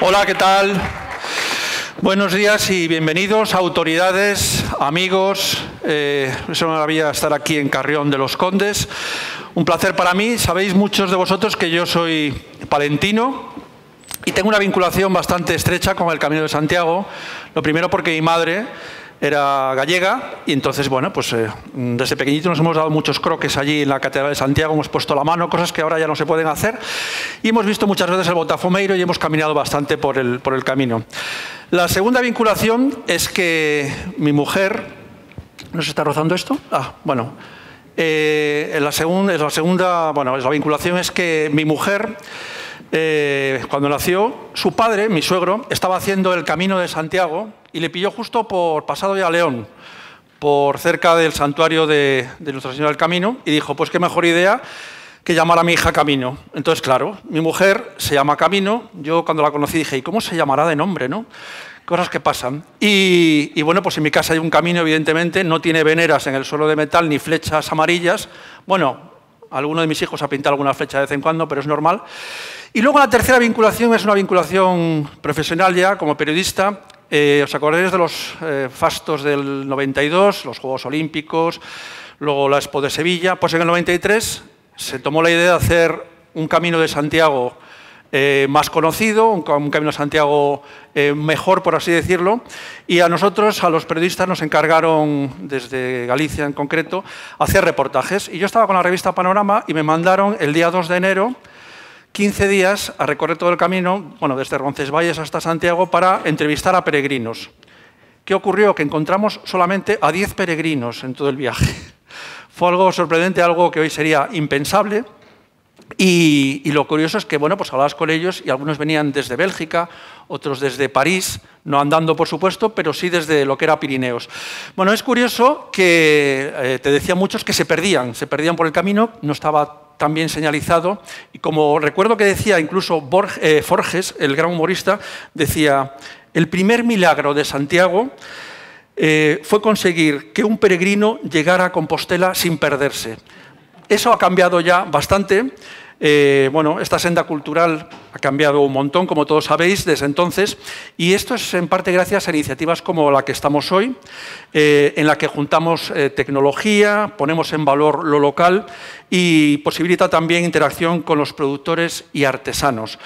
Hola, ¿qué tal? Buenos días y bienvenidos, autoridades, amigos. Es una maravilla estar aquí en Carrión de los Condes. Un placer para mí. Sabéis muchos de vosotros que yo soy palentino y tengo una vinculación bastante estrecha con el Camino de Santiago. Lo primero porque mi madre era gallega y entonces, bueno, pues desde pequeñito nos hemos dado muchos croques allí en la Catedral de Santiago, hemos puesto la mano, cosas que ahora ya no se pueden hacer, y hemos visto muchas veces el Botafumeiro y hemos caminado bastante por el camino. La segunda vinculación es que mi mujer... ¿No se está rozando esto? Bueno. La vinculación es que mi mujer... cuando nació, su padre, mi suegro, estaba haciendo el Camino de Santiago y le pilló justo por Pasado de León, por cerca del santuario de Nuestra Señora del Camino, y dijo, pues qué mejor idea que llamar a mi hija Camino. Entonces, claro, mi mujer se llama Camino. Yo cuando la conocí dije, ¿y cómo se llamará de nombre, no? Cosas que pasan. Y bueno, pues en mi casa hay un camino, evidentemente, no tiene veneras en el suelo de metal ni flechas amarillas. Bueno, alguno de mis hijos ha pintado alguna flecha de vez en cuando, pero es normal. Y luego la tercera vinculación es una vinculación profesional ya, como periodista. ¿Os acordáis de los fastos del 92, los Juegos Olímpicos, luego la Expo de Sevilla? Pues en el 93 se tomó la idea de hacer un Camino de Santiago más conocido, un Camino de Santiago mejor, por así decirlo, y a nosotros, a los periodistas, nos encargaron, desde Galicia en concreto, hacer reportajes. Y yo estaba con la revista Panorama y me mandaron el día 2 de enero 15 días a recorrer todo el camino, bueno, desde Roncesvalles hasta Santiago, para entrevistar a peregrinos. ¿Qué ocurrió? Que encontramos solamente a 10 peregrinos en todo el viaje. Fue algo sorprendente, algo que hoy sería impensable. Y lo curioso es que, bueno, pues hablabas con ellos y algunos venían desde Bélgica, otros desde París, no andando, por supuesto, pero sí desde lo que era Pirineos. Bueno, es curioso que, te decía muchos que se perdían por el camino, no estaba tan bien señalizado, y como recuerdo que decía incluso Forges, el gran humorista, decía, el primer milagro de Santiago fue conseguir que un peregrino llegara a Compostela sin perderse. Eso ha cambiado ya bastante. Bueno, esta senda cultural ha cambiado un montón, como todos sabéis, desde entonces, y esto es en parte gracias a iniciativas como la que estamos hoy, en la que juntamos tecnología, ponemos en valor lo local y posibilita también interacción con los productores y artesanos.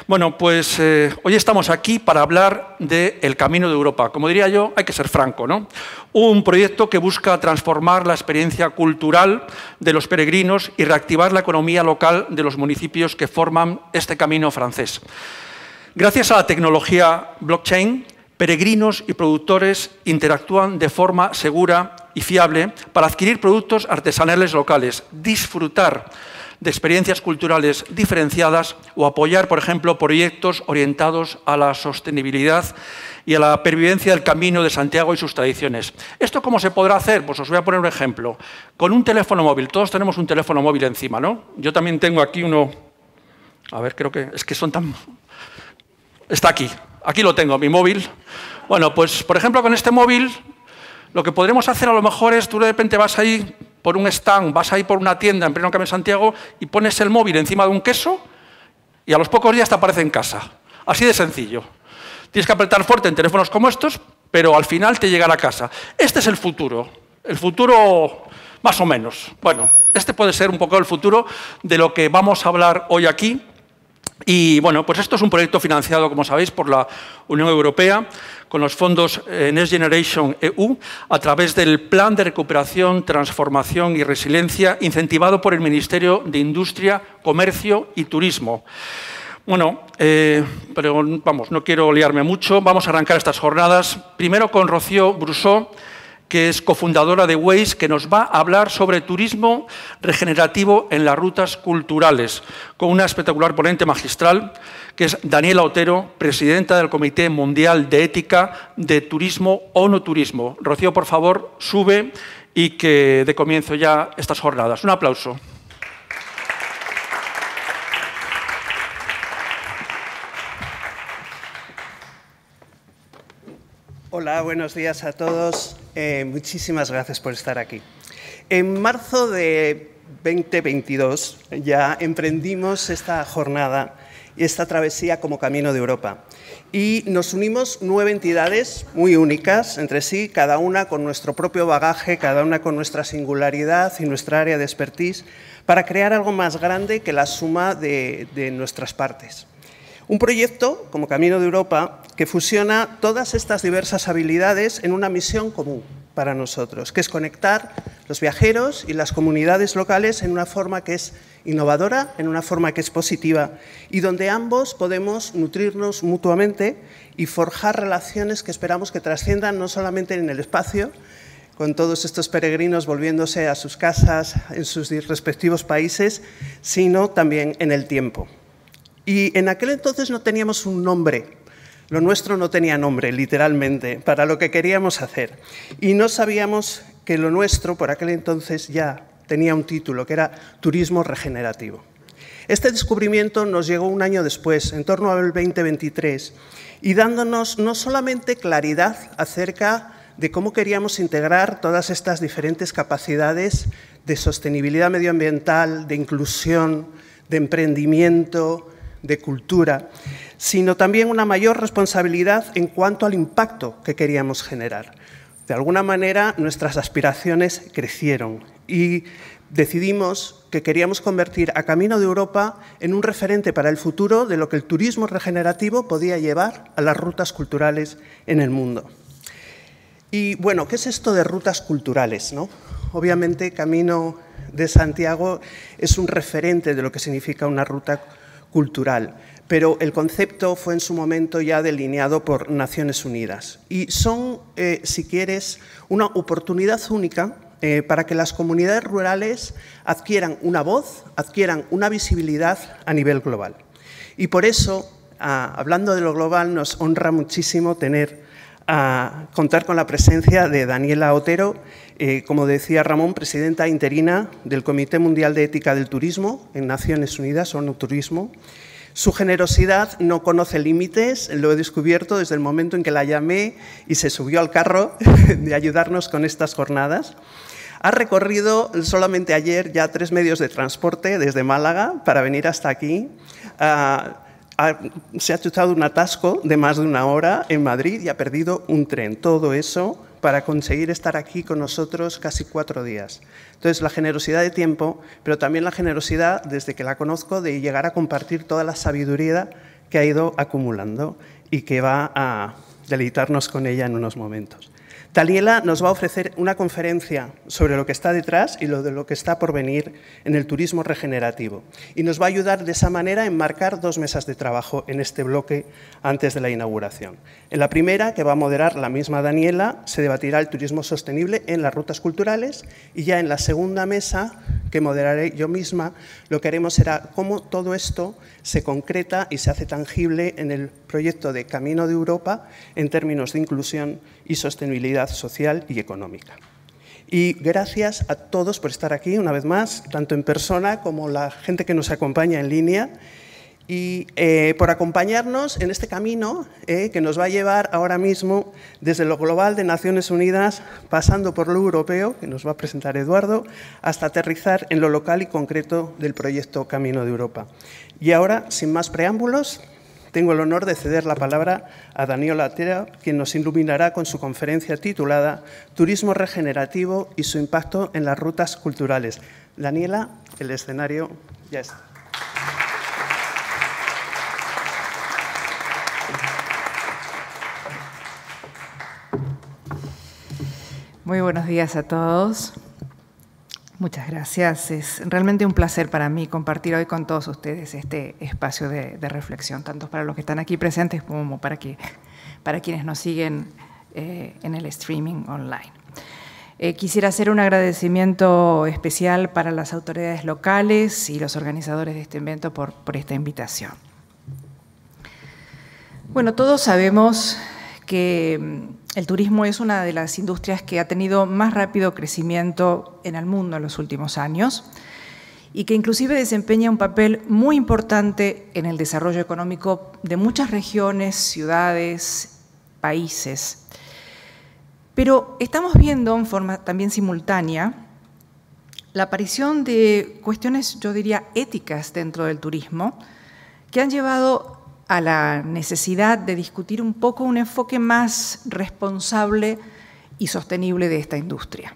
Bueno, pues hoy estamos aquí para hablar del Camino de Europa. Como diría yo, hay que ser franco, ¿no? Un proyecto que busca transformar la experiencia cultural de los peregrinos y reactivar la economía local de los municipios que forman este camino francés. Gracias a la tecnología blockchain, peregrinos y productores interactúan de forma segura y fiable para adquirir productos artesanales locales, disfrutar de experiencias culturales diferenciadas o apoyar, por ejemplo, proyectos orientados a la sostenibilidad y a la pervivencia del Camino de Santiago y sus tradiciones. ¿Esto cómo se podrá hacer? Pues os voy a poner un ejemplo. Con un teléfono móvil. Todos tenemos un teléfono móvil encima, ¿no? Yo también tengo aquí uno... A ver, creo que... Es que son tan... Está aquí. Aquí lo tengo, mi móvil. Bueno, pues, por ejemplo, con este móvil, lo que podremos hacer a lo mejor es, tú de repente vas ahí por un stand, vas ahí por una tienda en pleno Camino de Santiago y pones el móvil encima de un queso y a los pocos días te aparece en casa. Así de sencillo. Tienes que apretar fuerte en teléfonos como estos, pero al final te llegará a casa. Este es el futuro más o menos. Bueno, este puede ser un poco el futuro de lo que vamos a hablar hoy aquí. Y bueno, pues esto es un proyecto financiado, como sabéis, por la Unión Europea, con los fondos Next Generation EU, a través del Plan de Recuperación, Transformación y Resiliencia, incentivado por el Ministerio de Industria, Comercio y Turismo. Bueno, pero vamos, no quiero liarme mucho. Vamos a arrancar estas jornadas. Primero con Rocío Brusó, que es cofundadora de Waze, que nos va a hablar sobre turismo regenerativo en las rutas culturales, con una espectacular ponente magistral, que es Daniela Otero, presidenta del Comité Mundial de Ética de Turismo ONU Turismo. Rocío, por favor, sube y que dé comienzo ya estas jornadas. Un aplauso. Hola, buenos días a todos. Muchísimas gracias por estar aquí. En marzo de 2022 ya emprendimos esta jornada esta travesía como Camino de Europa. Y nos unimos 9 entidades muy únicas entre sí, cada una con nuestro propio bagaje, cada una con nuestra singularidad y nuestra área de expertise, para crear algo más grande que la suma de nuestras partes. Un proyecto como Camino de Europa que fusiona todas estas diversas habilidades en una misión común para nosotros, que es conectar los viajeros y las comunidades locales en una forma que es innovadora, en una forma que es positiva y donde ambos podemos nutrirnos mutuamente y forjar relaciones que esperamos que trasciendan no solamente en el espacio, con todos estos peregrinos volviéndose a sus casas en sus respectivos países, sino también en el tiempo. Y en aquel entonces no teníamos un nombre. Lo nuestro no tenía nombre, literalmente, para lo que queríamos hacer. Y no sabíamos que lo nuestro, por aquel entonces, ya tenía un título, que era Turismo Regenerativo. Este descubrimiento nos llegó un año después, en torno al 2023, y dándonos no solamente claridad acerca de cómo queríamos integrar todas estas diferentes capacidades de sostenibilidad medioambiental, de inclusión, de emprendimiento, de cultura, sino también una mayor responsabilidad en cuanto al impacto que queríamos generar. De alguna manera, nuestras aspiraciones crecieron y decidimos que queríamos convertir a Camino de Europa en un referente para el futuro de lo que el turismo regenerativo podía llevar a las rutas culturales en el mundo. Y bueno, ¿qué es esto de rutas culturales, no? Obviamente, Camino de Santiago es un referente de lo que significa una ruta cultural, pero el concepto fue en su momento ya delineado por Naciones Unidas y son, si quieres, una oportunidad única para que las comunidades rurales adquieran una voz, adquieran una visibilidad a nivel global. Y por eso, hablando de lo global, nos honra muchísimo contar con la presencia de Daniela Otero, como decía Ramón, presidenta interina del Comité Mundial de Ética del Turismo en Naciones Unidas, ONU Turismo. Su generosidad no conoce límites, lo he descubierto desde el momento en que la llamé y se subió al carro de ayudarnos con estas jornadas. Ha recorrido solamente ayer ya 3 medios de transporte desde Málaga para venir hasta aquí. Se ha chutado un atasco de más de 1 hora en Madrid y ha perdido un tren. Todo eso para conseguir estar aquí con nosotros casi 4 días. Entonces, la generosidad de tiempo, pero también la generosidad, desde que la conozco, de llegar a compartir toda la sabiduría que ha ido acumulando y que va a deleitarnos con ella en unos momentos. Daniela nos va a ofrecer una conferencia sobre lo que está detrás y lo que está por venir en el turismo regenerativo. Y nos va a ayudar de esa manera a enmarcar 2 mesas de trabajo en este bloque antes de la inauguración. En la primera, que va a moderar la misma Daniela, se debatirá el turismo sostenible en las rutas culturales y ya en la segunda mesa, que moderaré yo misma, lo que haremos será cómo todo esto se concreta y se hace tangible en el proyecto de Camino de Europa en términos de inclusión y sostenibilidad social y económica. Y gracias a todos por estar aquí una vez más, tanto en persona como la gente que nos acompaña en línea, y por acompañarnos en este camino que nos va a llevar ahora mismo desde lo global de Naciones Unidas, pasando por lo europeo, que nos va a presentar Eduardo, hasta aterrizar en lo local y concreto del proyecto Camino de Europa. Y ahora, sin más preámbulos, tengo el honor de ceder la palabra a Daniela Otero, quien nos iluminará con su conferencia titulada Turismo regenerativo y su impacto en las rutas culturales. Daniela, el escenario ya está. Muy buenos días a todos. Muchas gracias. Es realmente un placer para mí compartir hoy con todos ustedes este espacio de reflexión, tanto para los que están aquí presentes como para quienes nos siguen en el streaming online. Quisiera hacer un agradecimiento especial para las autoridades locales y los organizadores de este evento por esta invitación. Bueno, todos sabemos que el turismo es una de las industrias que ha tenido más rápido crecimiento en el mundo en los últimos años y que inclusive desempeña un papel muy importante en el desarrollo económico de muchas regiones, ciudades, países. Pero estamos viendo en forma también simultánea la aparición de cuestiones, yo diría, éticas dentro del turismo, que han llevado a la necesidad de discutir un poco un enfoque más responsable y sostenible de esta industria.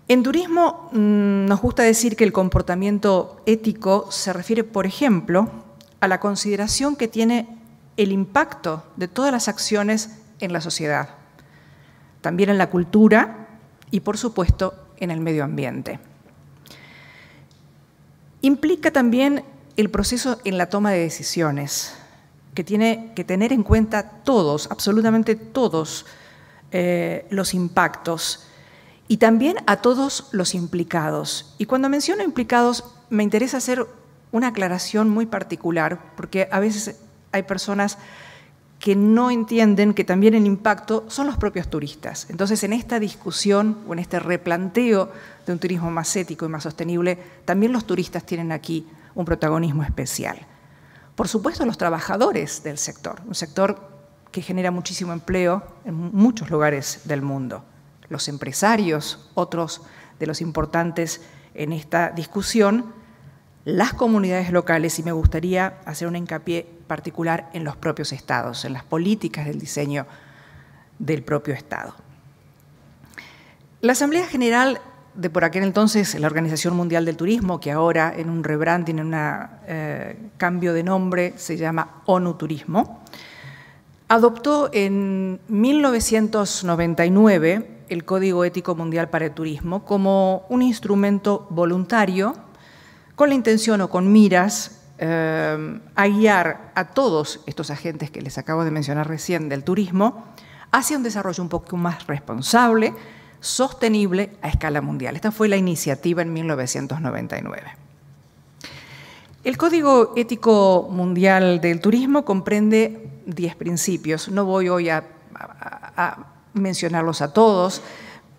En turismo nos gusta decir que el comportamiento ético se refiere, por ejemplo, a la consideración que tiene el impacto de todas las acciones en la sociedad, también en la cultura y, por supuesto, en el medio ambiente. Implica también el proceso en la toma de decisiones, que tiene que tener en cuenta todos, absolutamente todos los impactos y también a todos los implicados. Y cuando menciono implicados, me interesa hacer una aclaración muy particular, porque a veces hay personas que no entienden que también el impacto son los propios turistas. Entonces, en esta discusión o en este replanteo de un turismo más ético y más sostenible, también los turistas tienen aquí un protagonismo especial. Por supuesto, los trabajadores del sector, un sector que genera muchísimo empleo en muchos lugares del mundo. Los empresarios, otros de los importantes en esta discusión, las comunidades locales, y me gustaría hacer un hincapié particular en los propios estados, en las políticas del diseño del propio Estado. La Asamblea General de por aquel entonces la Organización Mundial del Turismo, que ahora en un rebranding, en un cambio de nombre, se llama ONU Turismo, adoptó en 1999 el Código Ético Mundial para el Turismo como un instrumento voluntario con la intención o con miras a guiar a todos estos agentes que les acabo de mencionar recién del turismo hacia un desarrollo un poco más responsable, sostenible a escala mundial. Esta fue la iniciativa en 1999. El Código Ético Mundial del Turismo comprende 10 principios. No voy hoy a mencionarlos a todos.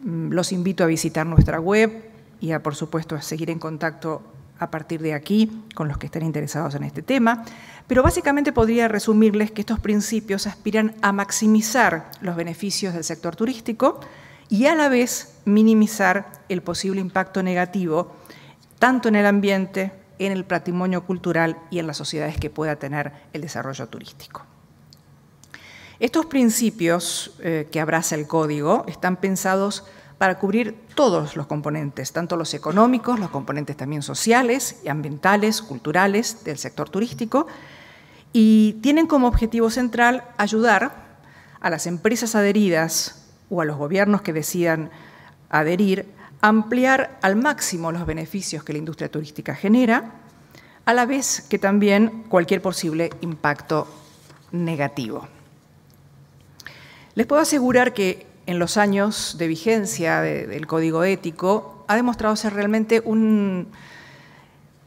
Los invito a visitar nuestra web y a, por supuesto, a seguir en contacto a partir de aquí con los que estén interesados en este tema. Pero básicamente podría resumirles que estos principios aspiran a maximizar los beneficios del sector turístico y a la vez minimizar el posible impacto negativo tanto en el ambiente, en el patrimonio cultural y en las sociedades que pueda tener el desarrollo turístico. Estos principios que abraza el código están pensados para cubrir todos los componentes, tanto los económicos, los componentes también sociales y ambientales, culturales del sector turístico, y tienen como objetivo central ayudar a las empresas adheridas o a los gobiernos que decidan adherir a ampliar al máximo los beneficios que la industria turística genera, a la vez que también cualquier posible impacto negativo. Les puedo asegurar que en los años de vigencia del Código Ético ha demostrado ser realmente un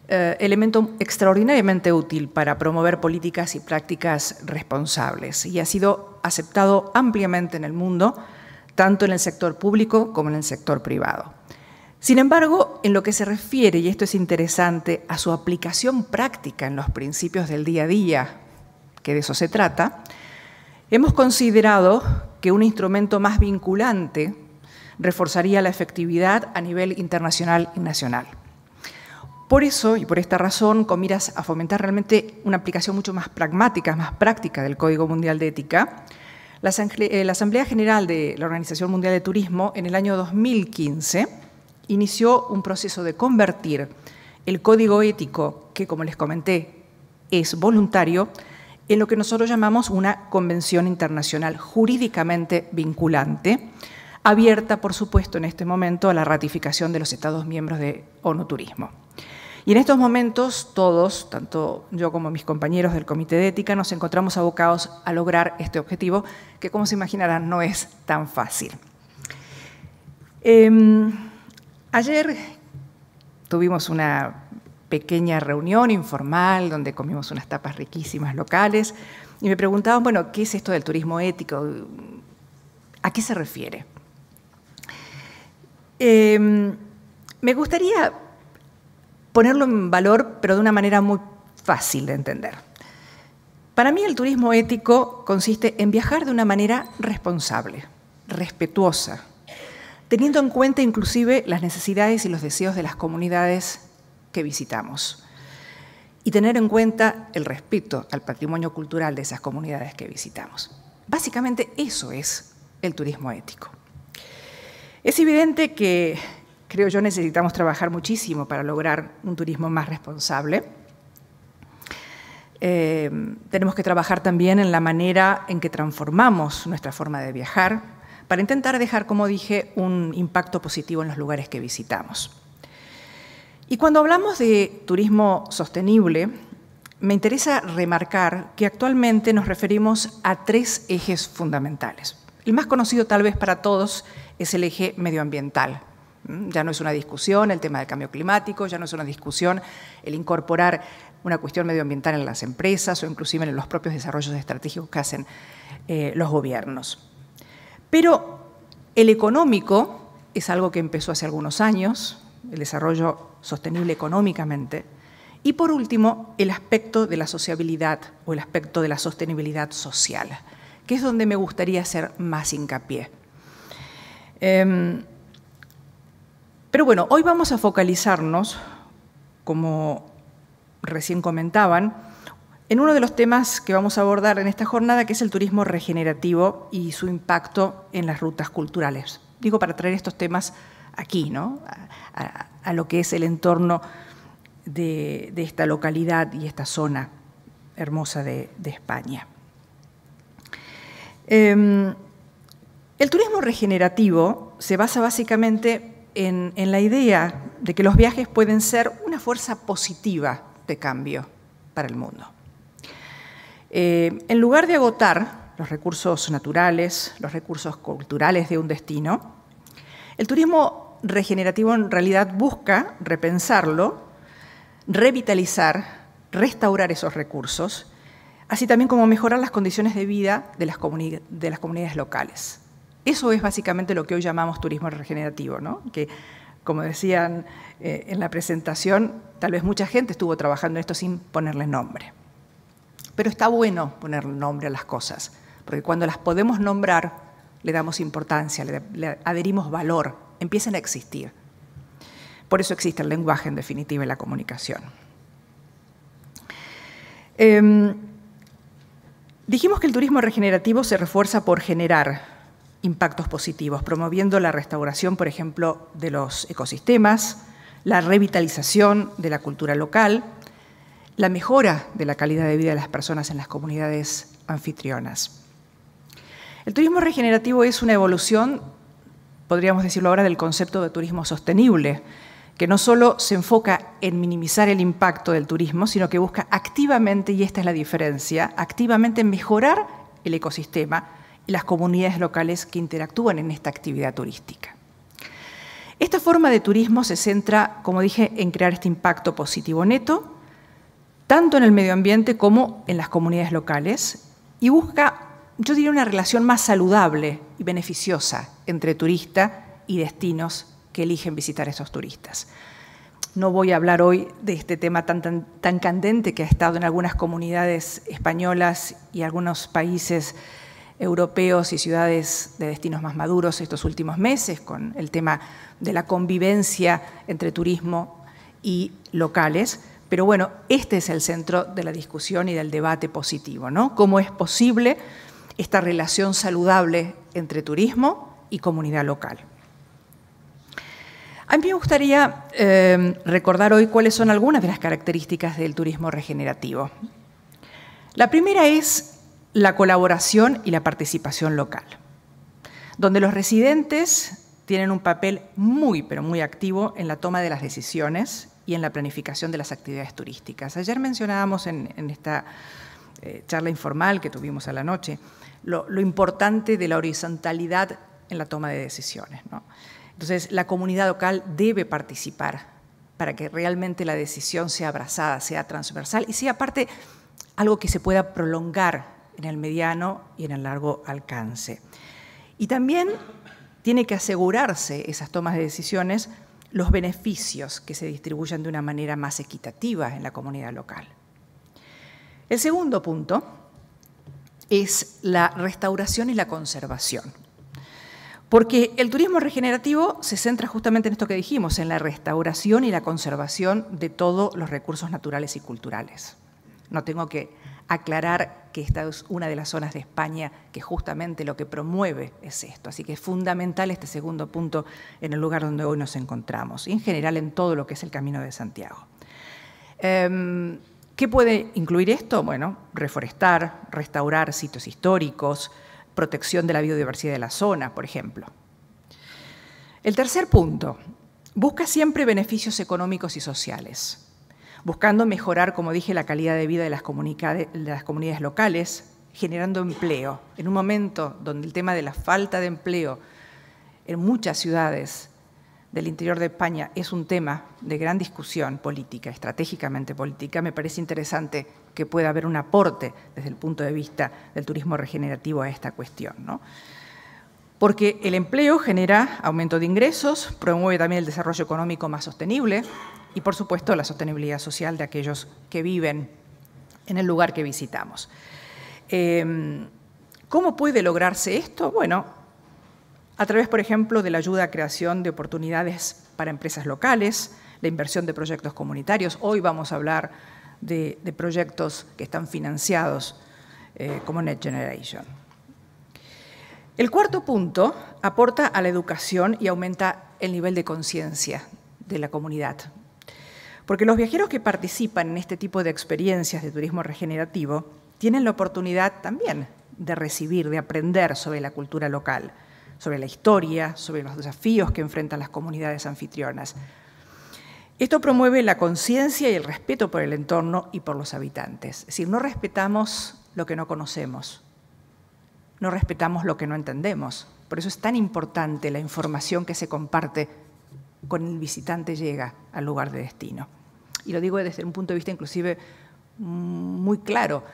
elemento extraordinariamente útil para promover políticas y prácticas responsables y ha sido aceptado ampliamente en el mundo, tanto en el sector público como en el sector privado. Sin embargo, en lo que se refiere, y esto es interesante, a su aplicación práctica en los principios del día a día, que de eso se trata, hemos considerado que un instrumento más vinculante reforzaría la efectividad a nivel internacional y nacional. Por eso, y por esta razón, con miras a fomentar realmente una aplicación mucho más pragmática, más práctica del Código Mundial de Ética, la Asamblea General de la Organización Mundial de Turismo, en el año 2015, inició un proceso de convertir el Código Ético, que como les comenté, es voluntario, en lo que nosotros llamamos una convención internacional jurídicamente vinculante, abierta, por supuesto, en este momento a la ratificación de los Estados miembros de ONU Turismo. Y en estos momentos todos, tanto yo como mis compañeros del Comité de Ética, nos encontramos abocados a lograr este objetivo, que como se imaginarán no es tan fácil. Ayer tuvimos una pequeña reunión informal donde comimos unas tapas riquísimas locales y me preguntaban, bueno, ¿qué es esto del turismo ético? ¿A qué se refiere? Me gustaría ponerlo en valor, pero de una manera muy fácil de entender. Para mí el turismo ético consiste en viajar de una manera responsable, respetuosa, teniendo en cuenta inclusive las necesidades y los deseos de las comunidades que visitamos. y tener en cuenta el respeto al patrimonio cultural de esas comunidades que visitamos. Básicamente eso es el turismo ético. Es evidente que, creo yo, necesitamos trabajar muchísimo para lograr un turismo más responsable. Tenemos que trabajar también en la manera en que transformamos nuestra forma de viajar para intentar dejar, como dije, un impacto positivo en los lugares que visitamos. Y cuando hablamos de turismo sostenible, me interesa remarcar que actualmente nos referimos a 3 ejes fundamentales. El más conocido tal vez para todos es el eje medioambiental. Ya no es una discusión el tema del cambio climático, ya no es una discusión el incorporar una cuestión medioambiental en las empresas o inclusive en los propios desarrollos estratégicos que hacen los gobiernos. Pero el económico es algo que empezó hace algunos años, el desarrollo sostenible económicamente, y por último, el aspecto de la sociabilidad o el aspecto de la sostenibilidad social, que es donde me gustaría hacer más hincapié. Pero bueno, hoy vamos a focalizarnos, como recién comentaban, en uno de los temas que vamos a abordar en esta jornada, que es el turismo regenerativo y su impacto en las rutas culturales. Digo, para traer estos temas aquí, ¿no? A lo que es el entorno de esta localidad y esta zona hermosa de España. El turismo regenerativo se basa básicamente en la idea de que los viajes pueden ser una fuerza positiva de cambio para el mundo. En lugar de agotar los recursos naturales, los recursos culturales de un destino, el turismo regenerativo en realidad busca repensarlo, revitalizar, restaurar esos recursos, así también como mejorar las condiciones de vida de las comunidades locales. Eso es básicamente lo que hoy llamamos turismo regenerativo, ¿no? Que, como decían en la presentación, tal vez mucha gente estuvo trabajando en esto sin ponerle nombre. Pero está bueno ponerle nombre a las cosas, porque cuando las podemos nombrar, le damos importancia, le adherimos valor, empiezan a existir. Por eso existe el lenguaje, en definitiva, y la comunicación. Dijimos que el turismo regenerativo se refuerza por generar impactos positivos, promoviendo la restauración, por ejemplo, de los ecosistemas, la revitalización de la cultura local, la mejora de la calidad de vida de las personas en las comunidades anfitrionas. El turismo regenerativo es una evolución, podríamos decirlo ahora, del concepto de turismo sostenible, que no solo se enfoca en minimizar el impacto del turismo, sino que busca activamente, y esta es la diferencia, activamente mejorar el ecosistema y las comunidades locales que interactúan en esta actividad turística. Esta forma de turismo se centra, como dije, en crear este impacto positivo neto, tanto en el medio ambiente como en las comunidades locales, y busca, yo diría, una relación más saludable y beneficiosa entre turista y destinos que eligen visitar a esos turistas. No voy a hablar hoy de este tema tan candente que ha estado en algunas comunidades españolas y algunos países europeos y ciudades de destinos más maduros estos últimos meses, con el tema de la convivencia entre turismo y locales. Pero bueno, este es el centro de la discusión y del debate positivo, ¿no? ¿Cómo es posible esta relación saludable entre turismo y comunidad local? A mí me gustaría recordar hoy cuáles son algunas de las características del turismo regenerativo. La primera es la colaboración y la participación local, donde los residentes tienen un papel muy, pero muy activo en la toma de las decisiones y en la planificación de las actividades turísticas. Ayer mencionábamos en esta charla informal que tuvimos a la noche lo importante de la horizontalidad en la toma de decisiones, ¿no? Entonces, la comunidad local debe participar para que realmente la decisión sea abrazada, sea transversal y sea, aparte, algo que se pueda prolongar en el mediano y en el largo alcance. Y también tiene que asegurarse, esas tomas de decisiones, los beneficios que se distribuyan de una manera más equitativa en la comunidad local. El segundo punto es la restauración y la conservación. Porque el turismo regenerativo se centra justamente en esto que dijimos, en la restauración y la conservación de todos los recursos naturales y culturales. No tengo que aclarar que esta es una de las zonas de España que justamente lo que promueve es esto. Así que es fundamental este segundo punto en el lugar donde hoy nos encontramos, y en general en todo lo que es el Camino de Santiago. ¿Qué puede incluir esto? Bueno, reforestar, restaurar sitios históricos, protección de la biodiversidad de la zona, por ejemplo. El tercer punto, busca siempre beneficios económicos y sociales, buscando mejorar, como dije, la calidad de vida de las comunidades locales, generando empleo. En un momento donde el tema de la falta de empleo en muchas ciudades del interior de España es un tema de gran discusión política, estratégicamente política, me parece interesante que pueda haber un aporte desde el punto de vista del turismo regenerativo a esta cuestión, ¿no? Porque el empleo genera aumento de ingresos, promueve también el desarrollo económico más sostenible y, por supuesto, la sostenibilidad social de aquellos que viven en el lugar que visitamos. ¿Cómo puede lograrse esto? Bueno, a través, por ejemplo, de la ayuda a creación de oportunidades para empresas locales, la inversión de proyectos comunitarios. Hoy vamos a hablar de proyectos que están financiados como Next Generation. El cuarto punto aporta a la educación y aumenta el nivel de conciencia de la comunidad. Porque los viajeros que participan en este tipo de experiencias de turismo regenerativo tienen la oportunidad también de recibir, de aprender sobre la cultura local, sobre la historia, sobre los desafíos que enfrentan las comunidades anfitrionas. Esto promueve la conciencia y el respeto por el entorno y por los habitantes. Es decir, no respetamos lo que no conocemos, no respetamos lo que no entendemos. Por eso es tan importante la información que se comparte con el visitante llega al lugar de destino. Y lo digo desde un punto de vista inclusive muy claro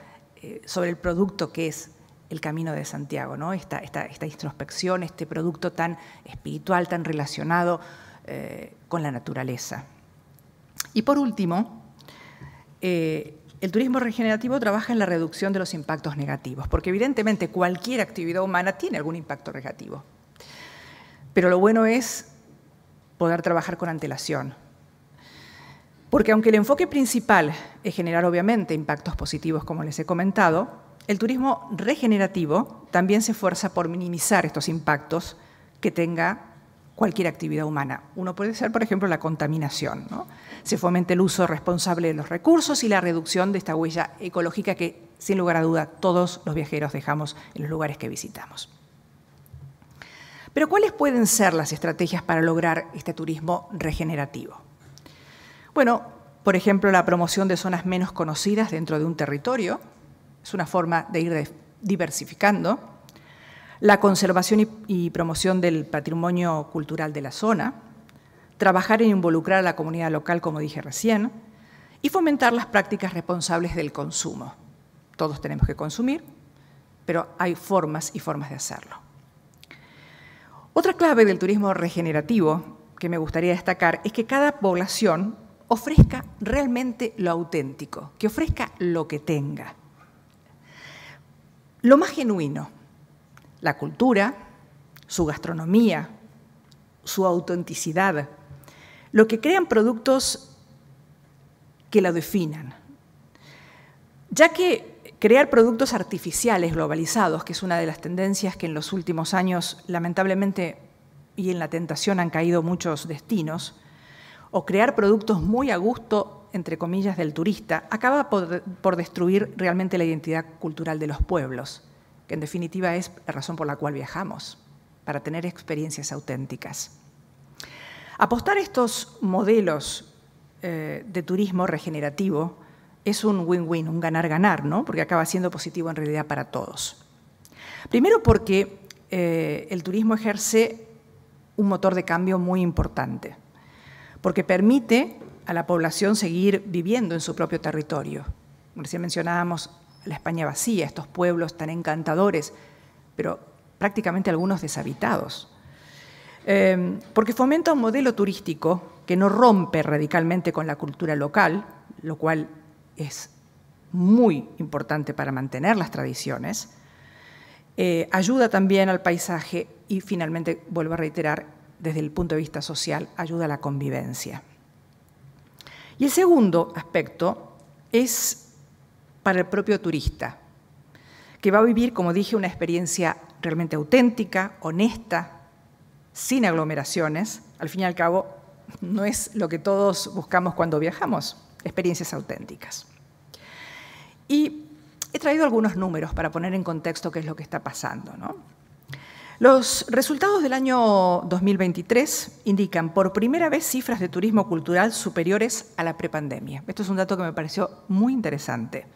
sobre el producto que es el Camino de Santiago, ¿no? Esta introspección, este producto tan espiritual, tan relacionado con la naturaleza. Y por último, el turismo regenerativo trabaja en la reducción de los impactos negativos, porque evidentemente cualquier actividad humana tiene algún impacto negativo. Pero lo bueno es poder trabajar con antelación. Porque aunque el enfoque principal es generar obviamente impactos positivos, como les he comentado, el turismo regenerativo también se esfuerza por minimizar estos impactos que tenga cualquier actividad humana. Uno puede ser, por ejemplo, la contaminación, ¿no? Se fomenta el uso responsable de los recursos y la reducción de esta huella ecológica que, sin lugar a duda, todos los viajeros dejamos en los lugares que visitamos. Pero, ¿cuáles pueden ser las estrategias para lograr este turismo regenerativo? Bueno, por ejemplo, la promoción de zonas menos conocidas dentro de un territorio, es una forma de ir diversificando. La conservación y promoción del patrimonio cultural de la zona, trabajar en involucrar a la comunidad local, como dije recién, y fomentar las prácticas responsables del consumo. Todos tenemos que consumir, pero hay formas y formas de hacerlo. Otra clave del turismo regenerativo que me gustaría destacar es que cada población ofrezca realmente lo auténtico, que ofrezca lo que tenga. Lo más genuino, la cultura, su gastronomía, su autenticidad, lo que crean productos que la definan. Ya que crear productos artificiales globalizados, que es una de las tendencias que en los últimos años, lamentablemente, y en la tentación han caído muchos destinos, o crear productos muy a gusto, entre comillas, del turista, acaba por destruir realmente la identidad cultural de los pueblos, que en definitiva es la razón por la cual viajamos, para tener experiencias auténticas. Apostar a estos modelos de turismo regenerativo es un win-win, un ganar-ganar, ¿no? Porque acaba siendo positivo en realidad para todos. Primero porque el turismo ejerce un motor de cambio muy importante, porque permite a la población seguir viviendo en su propio territorio. Recién mencionábamos la España vacía, estos pueblos tan encantadores, pero prácticamente algunos deshabitados. Porque fomenta un modelo turístico que no rompe radicalmente con la cultura local, lo cual es muy importante para mantener las tradiciones, ayuda también al paisaje y finalmente, vuelvo a reiterar, desde el punto de vista social, ayuda a la convivencia. Y el segundo aspecto es para el propio turista, que va a vivir, como dije, una experiencia realmente auténtica, honesta, sin aglomeraciones. Al fin y al cabo, no es lo que todos buscamos cuando viajamos, experiencias auténticas. Y he traído algunos números para poner en contexto qué es lo que está pasando, ¿no? Los resultados del año 2023 indican por primera vez cifras de turismo cultural superiores a la prepandemia. Esto es un dato que me pareció muy interesante.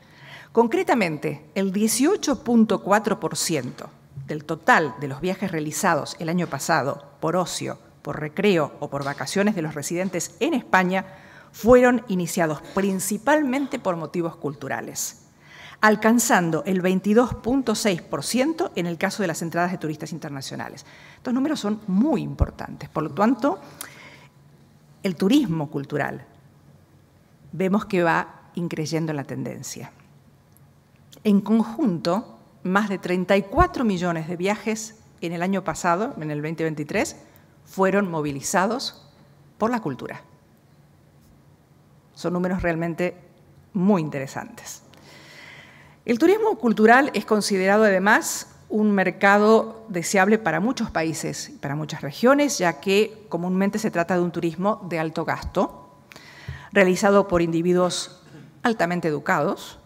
Concretamente, el 18.4% del total de los viajes realizados el año pasado por ocio, por recreo o por vacaciones de los residentes en España fueron iniciados principalmente por motivos culturales, alcanzando el 22.6% en el caso de las entradas de turistas internacionales. Estos números son muy importantes. Por lo tanto, el turismo cultural vemos que va increyendo la tendencia. En conjunto, más de 34 millones de viajes en el año pasado, en el 2023, fueron movilizados por la cultura. Son números realmente muy interesantes. El turismo cultural es considerado además un mercado deseable para muchos países y para muchas regiones, ya que comúnmente se trata de un turismo de alto gasto, realizado por individuos altamente educados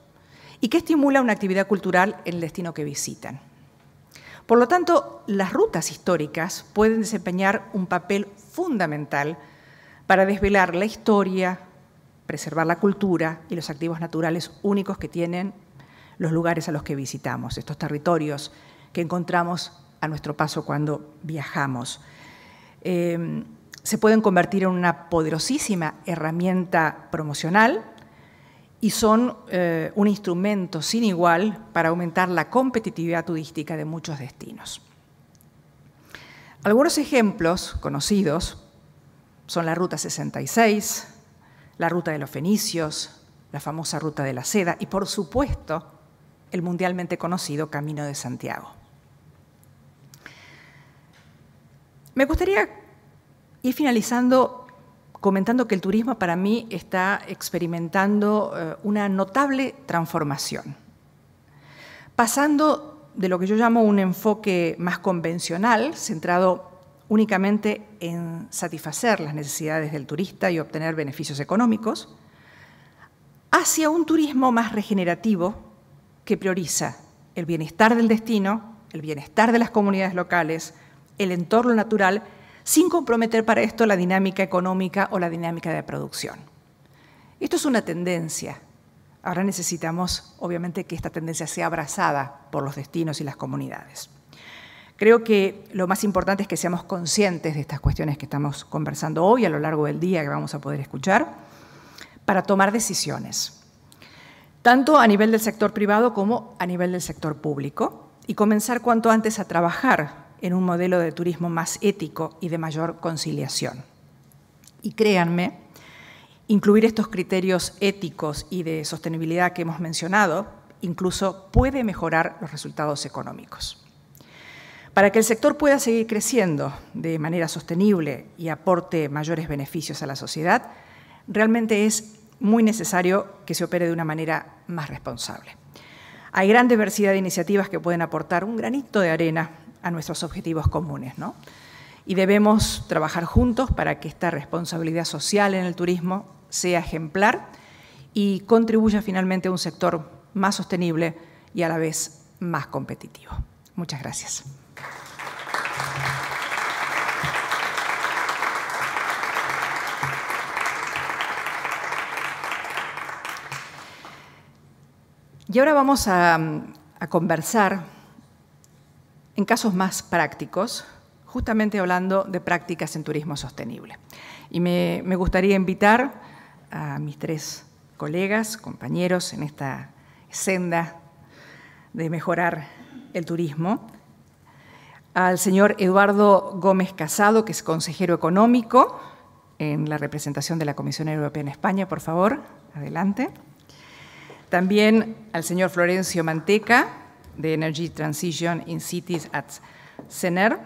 y que estimula una actividad cultural en el destino que visitan. Por lo tanto, las rutas históricas pueden desempeñar un papel fundamental para desvelar la historia, preservar la cultura y los activos naturales únicos que tienen los lugares a los que visitamos, estos territorios que encontramos a nuestro paso cuando viajamos. Se pueden convertir en una poderosísima herramienta promocional y son un instrumento sin igual para aumentar la competitividad turística de muchos destinos. Algunos ejemplos conocidos son la Ruta 66, la Ruta de los Fenicios, la famosa Ruta de la Seda y, por supuesto, el mundialmente conocido Camino de Santiago. Me gustaría ir finalizando comentando que el turismo para mí está experimentando una notable transformación, pasando de lo que yo llamo un enfoque más convencional, centrado únicamente en satisfacer las necesidades del turista y obtener beneficios económicos, hacia un turismo más regenerativo que prioriza el bienestar del destino, el bienestar de las comunidades locales, el entorno natural, sin comprometer para esto la dinámica económica o la dinámica de producción. Esto es una tendencia. Ahora necesitamos, obviamente, que esta tendencia sea abrazada por los destinos y las comunidades. Creo que lo más importante es que seamos conscientes de estas cuestiones que estamos conversando hoy a lo largo del día que vamos a poder escuchar para tomar decisiones, tanto a nivel del sector privado como a nivel del sector público, y comenzar cuanto antes a trabajar en un modelo de turismo más ético y de mayor conciliación. Y créanme, incluir estos criterios éticos y de sostenibilidad que hemos mencionado incluso puede mejorar los resultados económicos. Para que el sector pueda seguir creciendo de manera sostenible y aporte mayores beneficios a la sociedad, realmente es muy necesario que se opere de una manera más responsable. Hay gran diversidad de iniciativas que pueden aportar un granito de arena a nuestros objetivos comunes, ¿no? Y debemos trabajar juntos para que esta responsabilidad social en el turismo sea ejemplar y contribuya finalmente a un sector más sostenible y a la vez más competitivo. Muchas gracias. Y ahora vamos a conversar en casos más prácticos, justamente hablando de prácticas en turismo sostenible. Y me gustaría invitar a mis tres colegas, compañeros en esta senda de mejorar el turismo, al señor Eduardo Gómez Casado, que es consejero económico en la representación de la Comisión Europea en España, por favor, adelante. También al señor Florencio Manteca, de Energy Transition in Cities at CENER.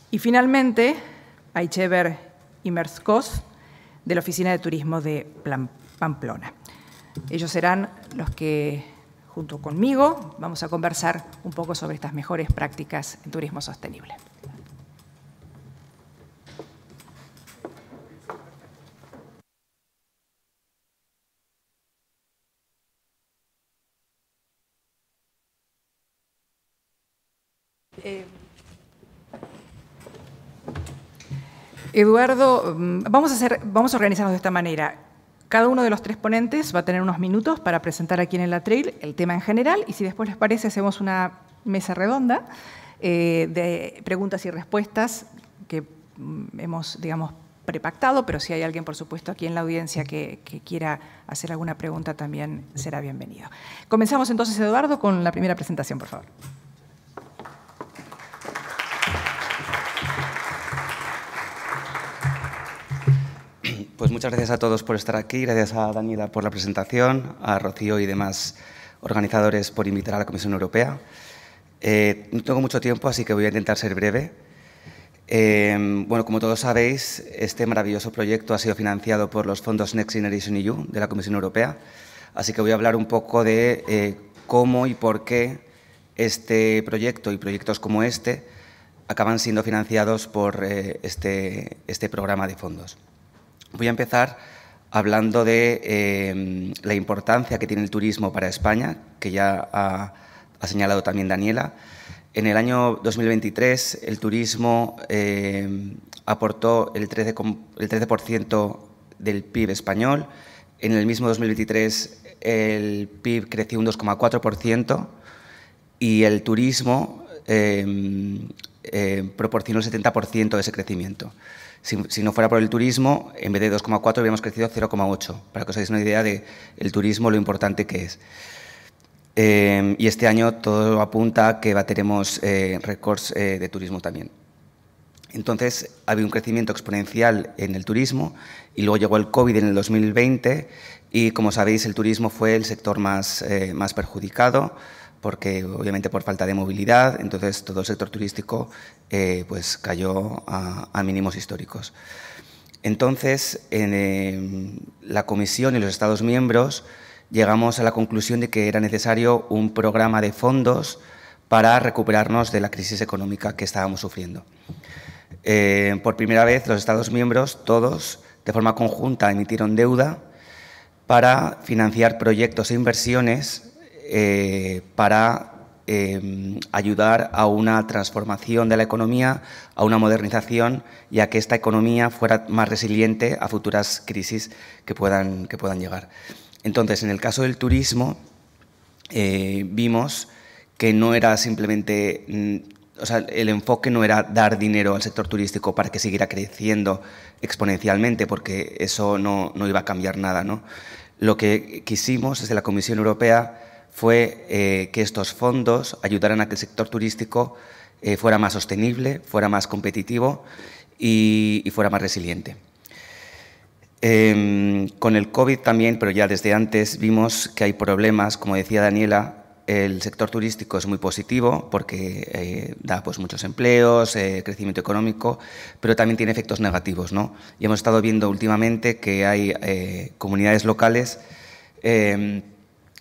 Y finalmente, Aichever Imerskos, de la Oficina de Turismo de Pamplona. Ellos serán los que, junto conmigo, vamos a conversar un poco sobre estas mejores prácticas en turismo sostenible. Eduardo, vamos a organizarnos de esta manera. Cada uno de los tres ponentes va a tener unos minutos para presentar aquí en el atril el tema en general y si después les parece hacemos una mesa redonda de preguntas y respuestas que hemos, digamos, prepactado, pero si hay alguien, por supuesto, aquí en la audiencia que quiera hacer alguna pregunta también será bienvenido. Comenzamos entonces, Eduardo, con la primera presentación, por favor. Pues muchas gracias a todos por estar aquí, gracias a Daniela por la presentación, a Rocío y demás organizadores por invitar a la Comisión Europea. No tengo mucho tiempo, así que voy a intentar ser breve. Bueno, como todos sabéis, este maravilloso proyecto ha sido financiado por los fondos Next Generation EU de la Comisión Europea, así que voy a hablar un poco de cómo y por qué este proyecto y proyectos como este acaban siendo financiados por este programa de fondos. Voy a empezar hablando de la importancia que tiene el turismo para España, que ya ha señalado también Daniela. En el año 2023 el turismo aportó el 13% del PIB español. En el mismo 2023 el PIB creció un 2,4% y el turismo proporcionó el 70% de ese crecimiento. Si no fuera por el turismo, en vez de 2,4 habríamos crecido 0,8, para que os hagáis una idea del turismo, lo importante que es. Y este año todo apunta a que bateremos récords de turismo también. Entonces, ha habido un crecimiento exponencial en el turismo y luego llegó el COVID en el 2020 y, como sabéis, el turismo fue el sector más perjudicado, porque obviamente por falta de movilidad, entonces todo el sector turístico pues cayó a mínimos históricos. Entonces, en la Comisión y los Estados miembros llegamos a la conclusión de que era necesario un programa de fondos para recuperarnos de la crisis económica que estábamos sufriendo. Por primera vez, los Estados miembros, todos, de forma conjunta, emitieron deuda para financiar proyectos e inversiones para ayudar a una transformación de la economía, a una modernización y a que esta economía fuera más resiliente a futuras crisis que puedan llegar. Entonces, en el caso del turismo, vimos que no era simplemente, o sea, el enfoque no era dar dinero al sector turístico para que siguiera creciendo exponencialmente, porque eso no iba a cambiar nada, ¿no? Lo que quisimos desde la Comisión Europea fue que estos fondos ayudaran a que el sector turístico fuera más sostenible, fuera más competitivo y fuera más resiliente. Con el COVID también, pero ya desde antes, vimos que hay problemas. Como decía Daniela, el sector turístico es muy positivo porque da pues, muchos empleos, crecimiento económico, pero también tiene efectos negativos, ¿no? Y hemos estado viendo últimamente que hay comunidades locales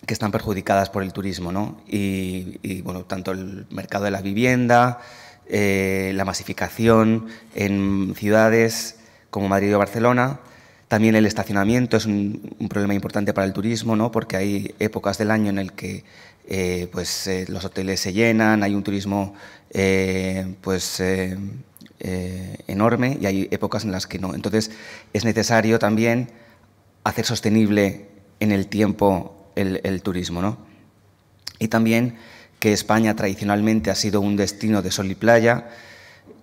que están perjudicadas por el turismo, ¿no? Y bueno, tanto el mercado de la vivienda, la masificación en ciudades como Madrid o Barcelona, también el estacionamiento es un problema importante para el turismo, ¿no? Porque hay épocas del año en el que los hoteles se llenan, hay un turismo enorme y hay épocas en las que no. Entonces, es necesario también hacer sostenible en el tiempo el turismo, ¿no? Y también que España tradicionalmente ha sido un destino de sol y playa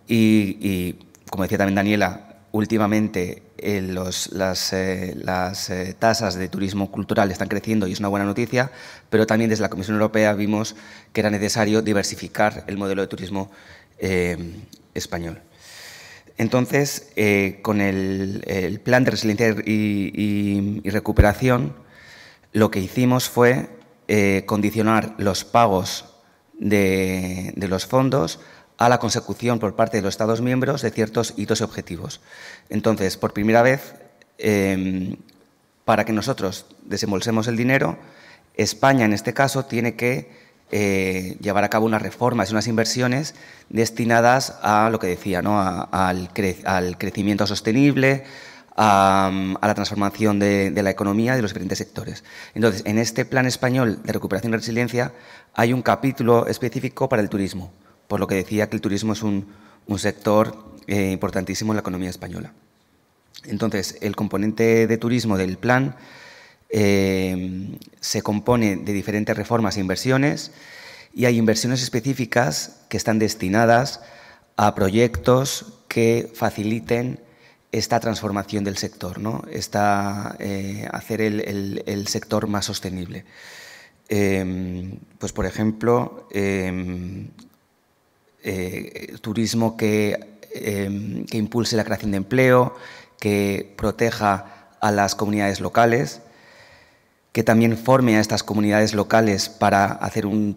y como decía también Daniela, últimamente las tasas de turismo cultural están creciendo y es una buena noticia, pero también desde la Comisión Europea vimos que era necesario diversificar el modelo de turismo español. Entonces, con el Plan de Resiliencia y Recuperación, lo que hicimos fue condicionar los pagos de los fondos a la consecución por parte de los Estados miembros de ciertos hitos y objetivos. Entonces, por primera vez, para que nosotros desembolsemos el dinero, España, en este caso, tiene que llevar a cabo unas reformas y unas inversiones destinadas a lo que decía, ¿no? al crecimiento sostenible, a la transformación de la economía de los diferentes sectores. Entonces, en este Plan Español de Recuperación y Resiliencia hay un capítulo específico para el turismo, por lo que decía que el turismo es un sector importantísimo en la economía española. Entonces, el componente de turismo del plan se compone de diferentes reformas e inversiones, y hay inversiones específicas que están destinadas a proyectos que faciliten esta transformación del sector, ¿no? Hacer el sector más sostenible. Pues, por ejemplo, turismo que impulse la creación de empleo, que proteja a las comunidades locales, que también forme a estas comunidades locales para hacer un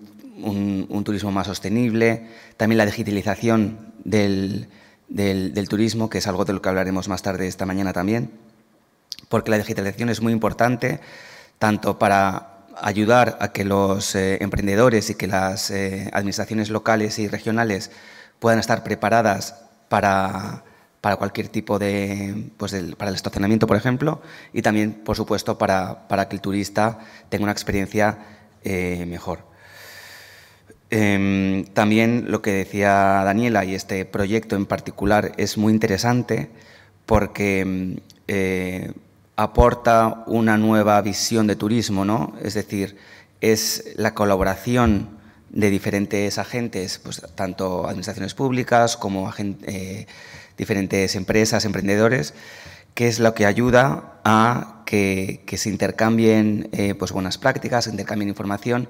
turismo más sostenible, también la digitalización del turismo, que es algo de lo que hablaremos más tarde esta mañana también, porque la digitalización es muy importante, tanto para ayudar a que los emprendedores y que las administraciones locales y regionales puedan estar preparadas para cualquier tipo para el estacionamiento, por ejemplo, y también, por supuesto, para que el turista tenga una experiencia mejor. También lo que decía Daniela, y este proyecto en particular es muy interesante porque aporta una nueva visión de turismo, ¿no? Es decir, es la colaboración de diferentes agentes, pues tanto administraciones públicas como diferentes empresas, emprendedores, que es lo que ayuda a que se intercambien pues buenas prácticas, se intercambien información,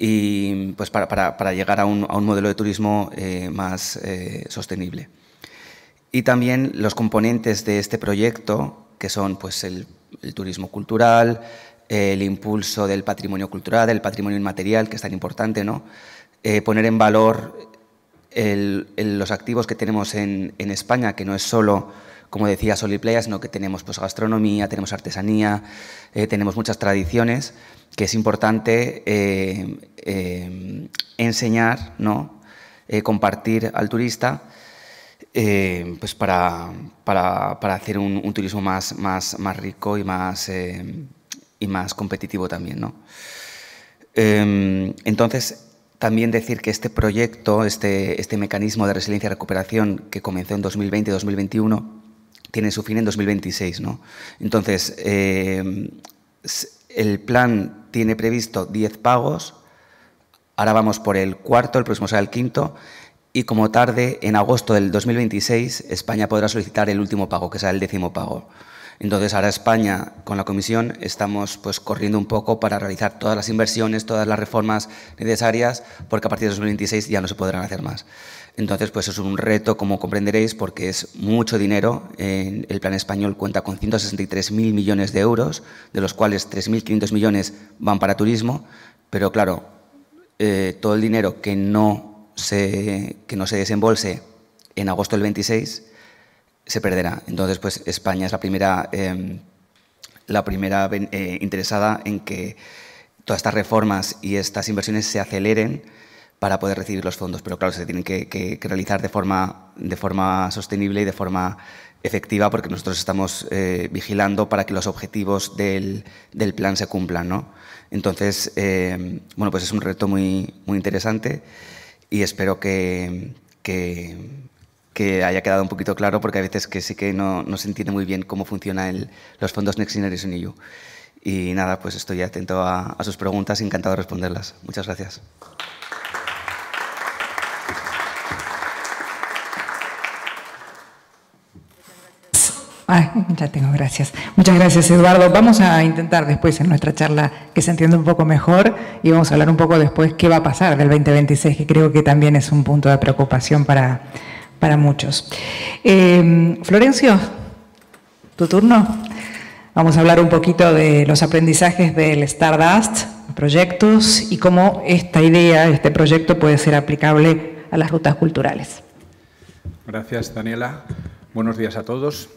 y pues para llegar a un modelo de turismo más sostenible. Y también los componentes de este proyecto, que son pues el turismo cultural, el impulso del patrimonio cultural, del patrimonio inmaterial, que es tan importante, ¿no? Poner en valor los activos que tenemos en España, que no es solo, como decía, sol y playa, sino que tenemos pues gastronomía, tenemos artesanía, tenemos muchas tradiciones, que es importante enseñar, ¿no? Compartir al turista, pues para hacer un turismo más rico y más competitivo también, ¿no? Entonces, también decir que este proyecto, este mecanismo de resiliencia y recuperación que comenzó en 2020-2021, tiene su fin en 2026, ¿no? Entonces, el plan tiene previsto 10 pagos, ahora vamos por el cuarto, el próximo será el quinto, y como tarde, en agosto del 2026, España podrá solicitar el último pago, que será el 10º pago. Entonces, ahora España, con la Comisión, estamos pues corriendo un poco para realizar todas las inversiones, todas las reformas necesarias, porque a partir de 2026 ya no se podrán hacer más. Entonces, pues es un reto, como comprenderéis, porque es mucho dinero. El Plan Español cuenta con 163.000 millones de euros, de los cuales 3.500 millones van para turismo, pero claro, todo el dinero que no se desembolse en agosto del 26 se perderá. Entonces, pues España es la primera interesada en que todas estas reformas y estas inversiones se aceleren para poder recibir los fondos, pero claro, se tienen que realizar de forma sostenible y de forma efectiva, porque nosotros estamos vigilando para que los objetivos del plan se cumplan, ¿no? Entonces, bueno, pues es un reto muy interesante, y espero que haya quedado un poquito claro, porque a veces que sí que no se entiende muy bien cómo funcionan los fondos Next Generation EU. Y nada, pues estoy atento a sus preguntas, encantado de responderlas. Muchas gracias. Ya tengo, gracias. Muchas gracias, Eduardo. Vamos a intentar después en nuestra charla que se entienda un poco mejor, y vamos a hablar un poco después qué va a pasar del 2026, que creo que también es un punto de preocupación para muchos. Florencio, tu turno. Vamos a hablar un poquito de los aprendizajes del Stardust proyectos y cómo esta idea, este proyecto puede ser aplicable a las rutas culturales. Gracias, Daniela. Buenos días a todos.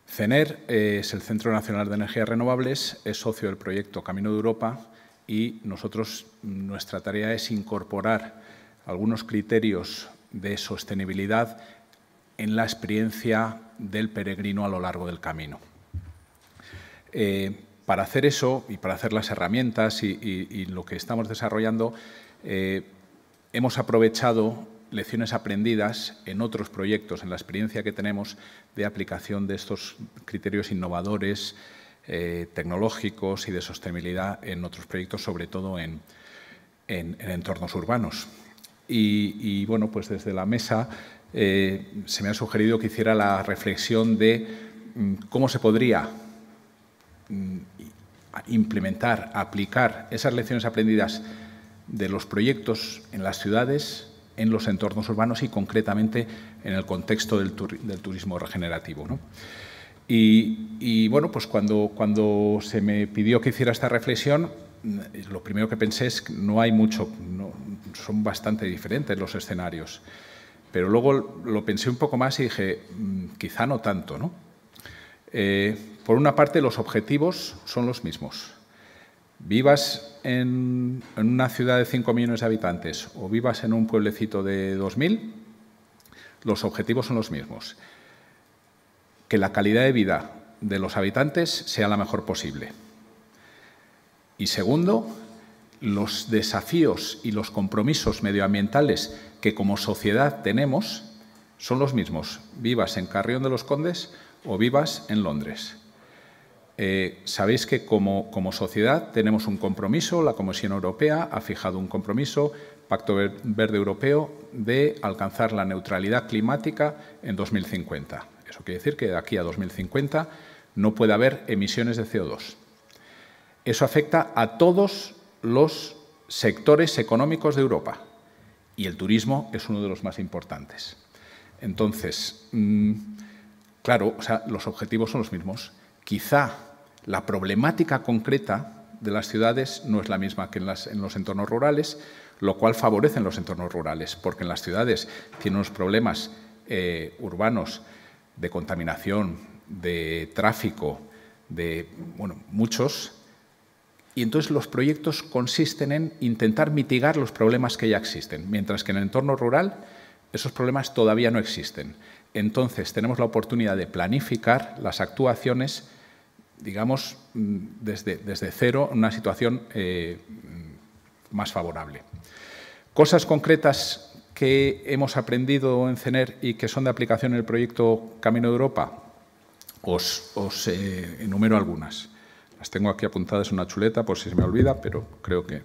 CENER es el Centro Nacional de Energías Renovables, es socio del proyecto Camino de Europa y nuestra tarea es incorporar algunos criterios de sostenibilidad en la experiencia del peregrino a lo largo del camino. Para hacer eso y para hacer las herramientas y lo que estamos desarrollando, hemos aprovechado lecciones aprendidas en otros proyectos, en la experiencia que tenemos de aplicación de estos criterios innovadores, tecnológicos y de sostenibilidad en otros proyectos, sobre todo en entornos urbanos. Y bueno, pues desde la mesa se me ha sugerido que hiciera la reflexión de cómo se podría implementar, aplicar esas lecciones aprendidas de los proyectos en las ciudades, en los entornos urbanos y concretamente en el contexto del turismo regenerativo, ¿no? Y bueno, pues cuando se me pidió que hiciera esta reflexión, lo primero que pensé es que no hay mucho, son bastante diferentes los escenarios. Pero luego lo pensé un poco más y dije, quizá no tanto, ¿no? Por una parte, los objetivos son los mismos. Vivas en una ciudad de 5 millones de habitantes o vivas en un pueblecito de 2.000, los objetivos son los mismos. Que la calidad de vida de los habitantes sea la mejor posible. Y segundo, los desafíos y los compromisos medioambientales que como sociedad tenemos son los mismos. Vivas en Carrión de los Condes o vivas en Londres. Sabéis que como sociedad tenemos un compromiso, la Comisión Europea ha fijado un compromiso, Pacto Verde Europeo, de alcanzar la neutralidad climática en 2050. Eso quiere decir que de aquí a 2050 no puede haber emisiones de CO2. Eso afecta a todos los sectores económicos de Europa y el turismo es uno de los más importantes. Entonces, claro, o sea, los objetivos son los mismos. Quizá la problemática concreta de las ciudades no es la misma que en los entornos rurales, lo cual favorece en los entornos rurales, porque en las ciudades tienen unos problemas urbanos de contaminación, de tráfico, de muchos. Y entonces los proyectos consisten en intentar mitigar los problemas que ya existen, mientras que en el entorno rural esos problemas todavía no existen. Entonces tenemos la oportunidad de planificar las actuaciones, digamos, desde cero, en una situación más favorable. Cosas concretas que hemos aprendido en CENER y que son de aplicación en el proyecto Camino de Europa, os enumero algunas. Las tengo aquí apuntadas en una chuleta por si se me olvida, pero creo que...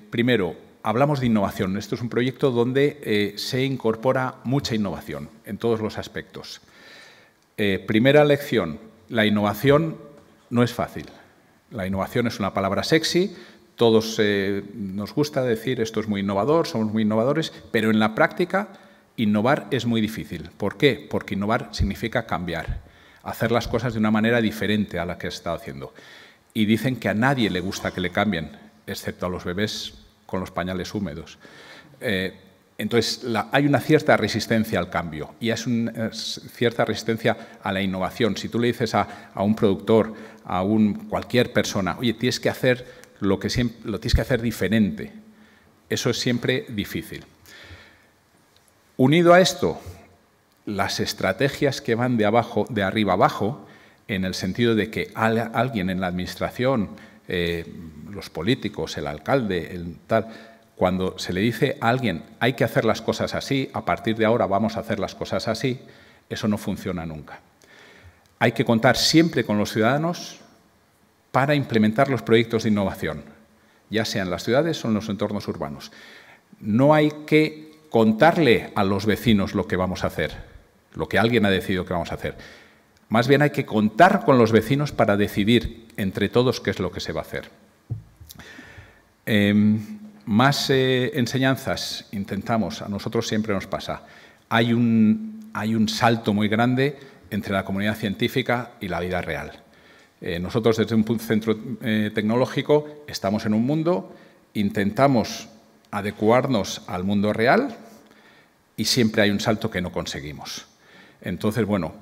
primero, hablamos de innovación. Esto es un proyecto donde se incorpora mucha innovación en todos los aspectos. Primera lección, la innovación no es fácil. La innovación es una palabra sexy, todos nos gusta decir esto es muy innovador, somos muy innovadores, pero en la práctica innovar es muy difícil. ¿Por qué? Porque innovar significa cambiar, hacer las cosas de una manera diferente a la que se está haciendo. Y dicen que a nadie le gusta que le cambien, excepto a los bebés con los pañales húmedos. Entonces, hay una cierta resistencia al cambio y es una cierta resistencia a la innovación. Si tú le dices a un productor, a cualquier persona, oye, tienes que hacer lo tienes que hacer diferente, eso es siempre difícil. Unido a esto, las estrategias que van de arriba abajo, en el sentido de que alguien en la administración, los políticos, el alcalde, cuando se le dice a alguien hay que hacer las cosas así, a partir de ahora vamos a hacer las cosas así, eso no funciona nunca. Hay que contar siempre con los ciudadanos para implementar los proyectos de innovación, ya sea en las ciudades o en los entornos urbanos. No hay que contarle a los vecinos lo que vamos a hacer, lo que alguien ha decidido que vamos a hacer. Más bien hay que contar con los vecinos para decidir entre todos qué es lo que se va a hacer. Más enseñanzas intentamos, a nosotros siempre nos pasa. Hay un salto muy grande entre la comunidad científica y la vida real. Nosotros, desde un centro tecnológico, estamos en un mundo, intentamos adecuarnos al mundo real y siempre hay un salto que no conseguimos. Entonces, bueno,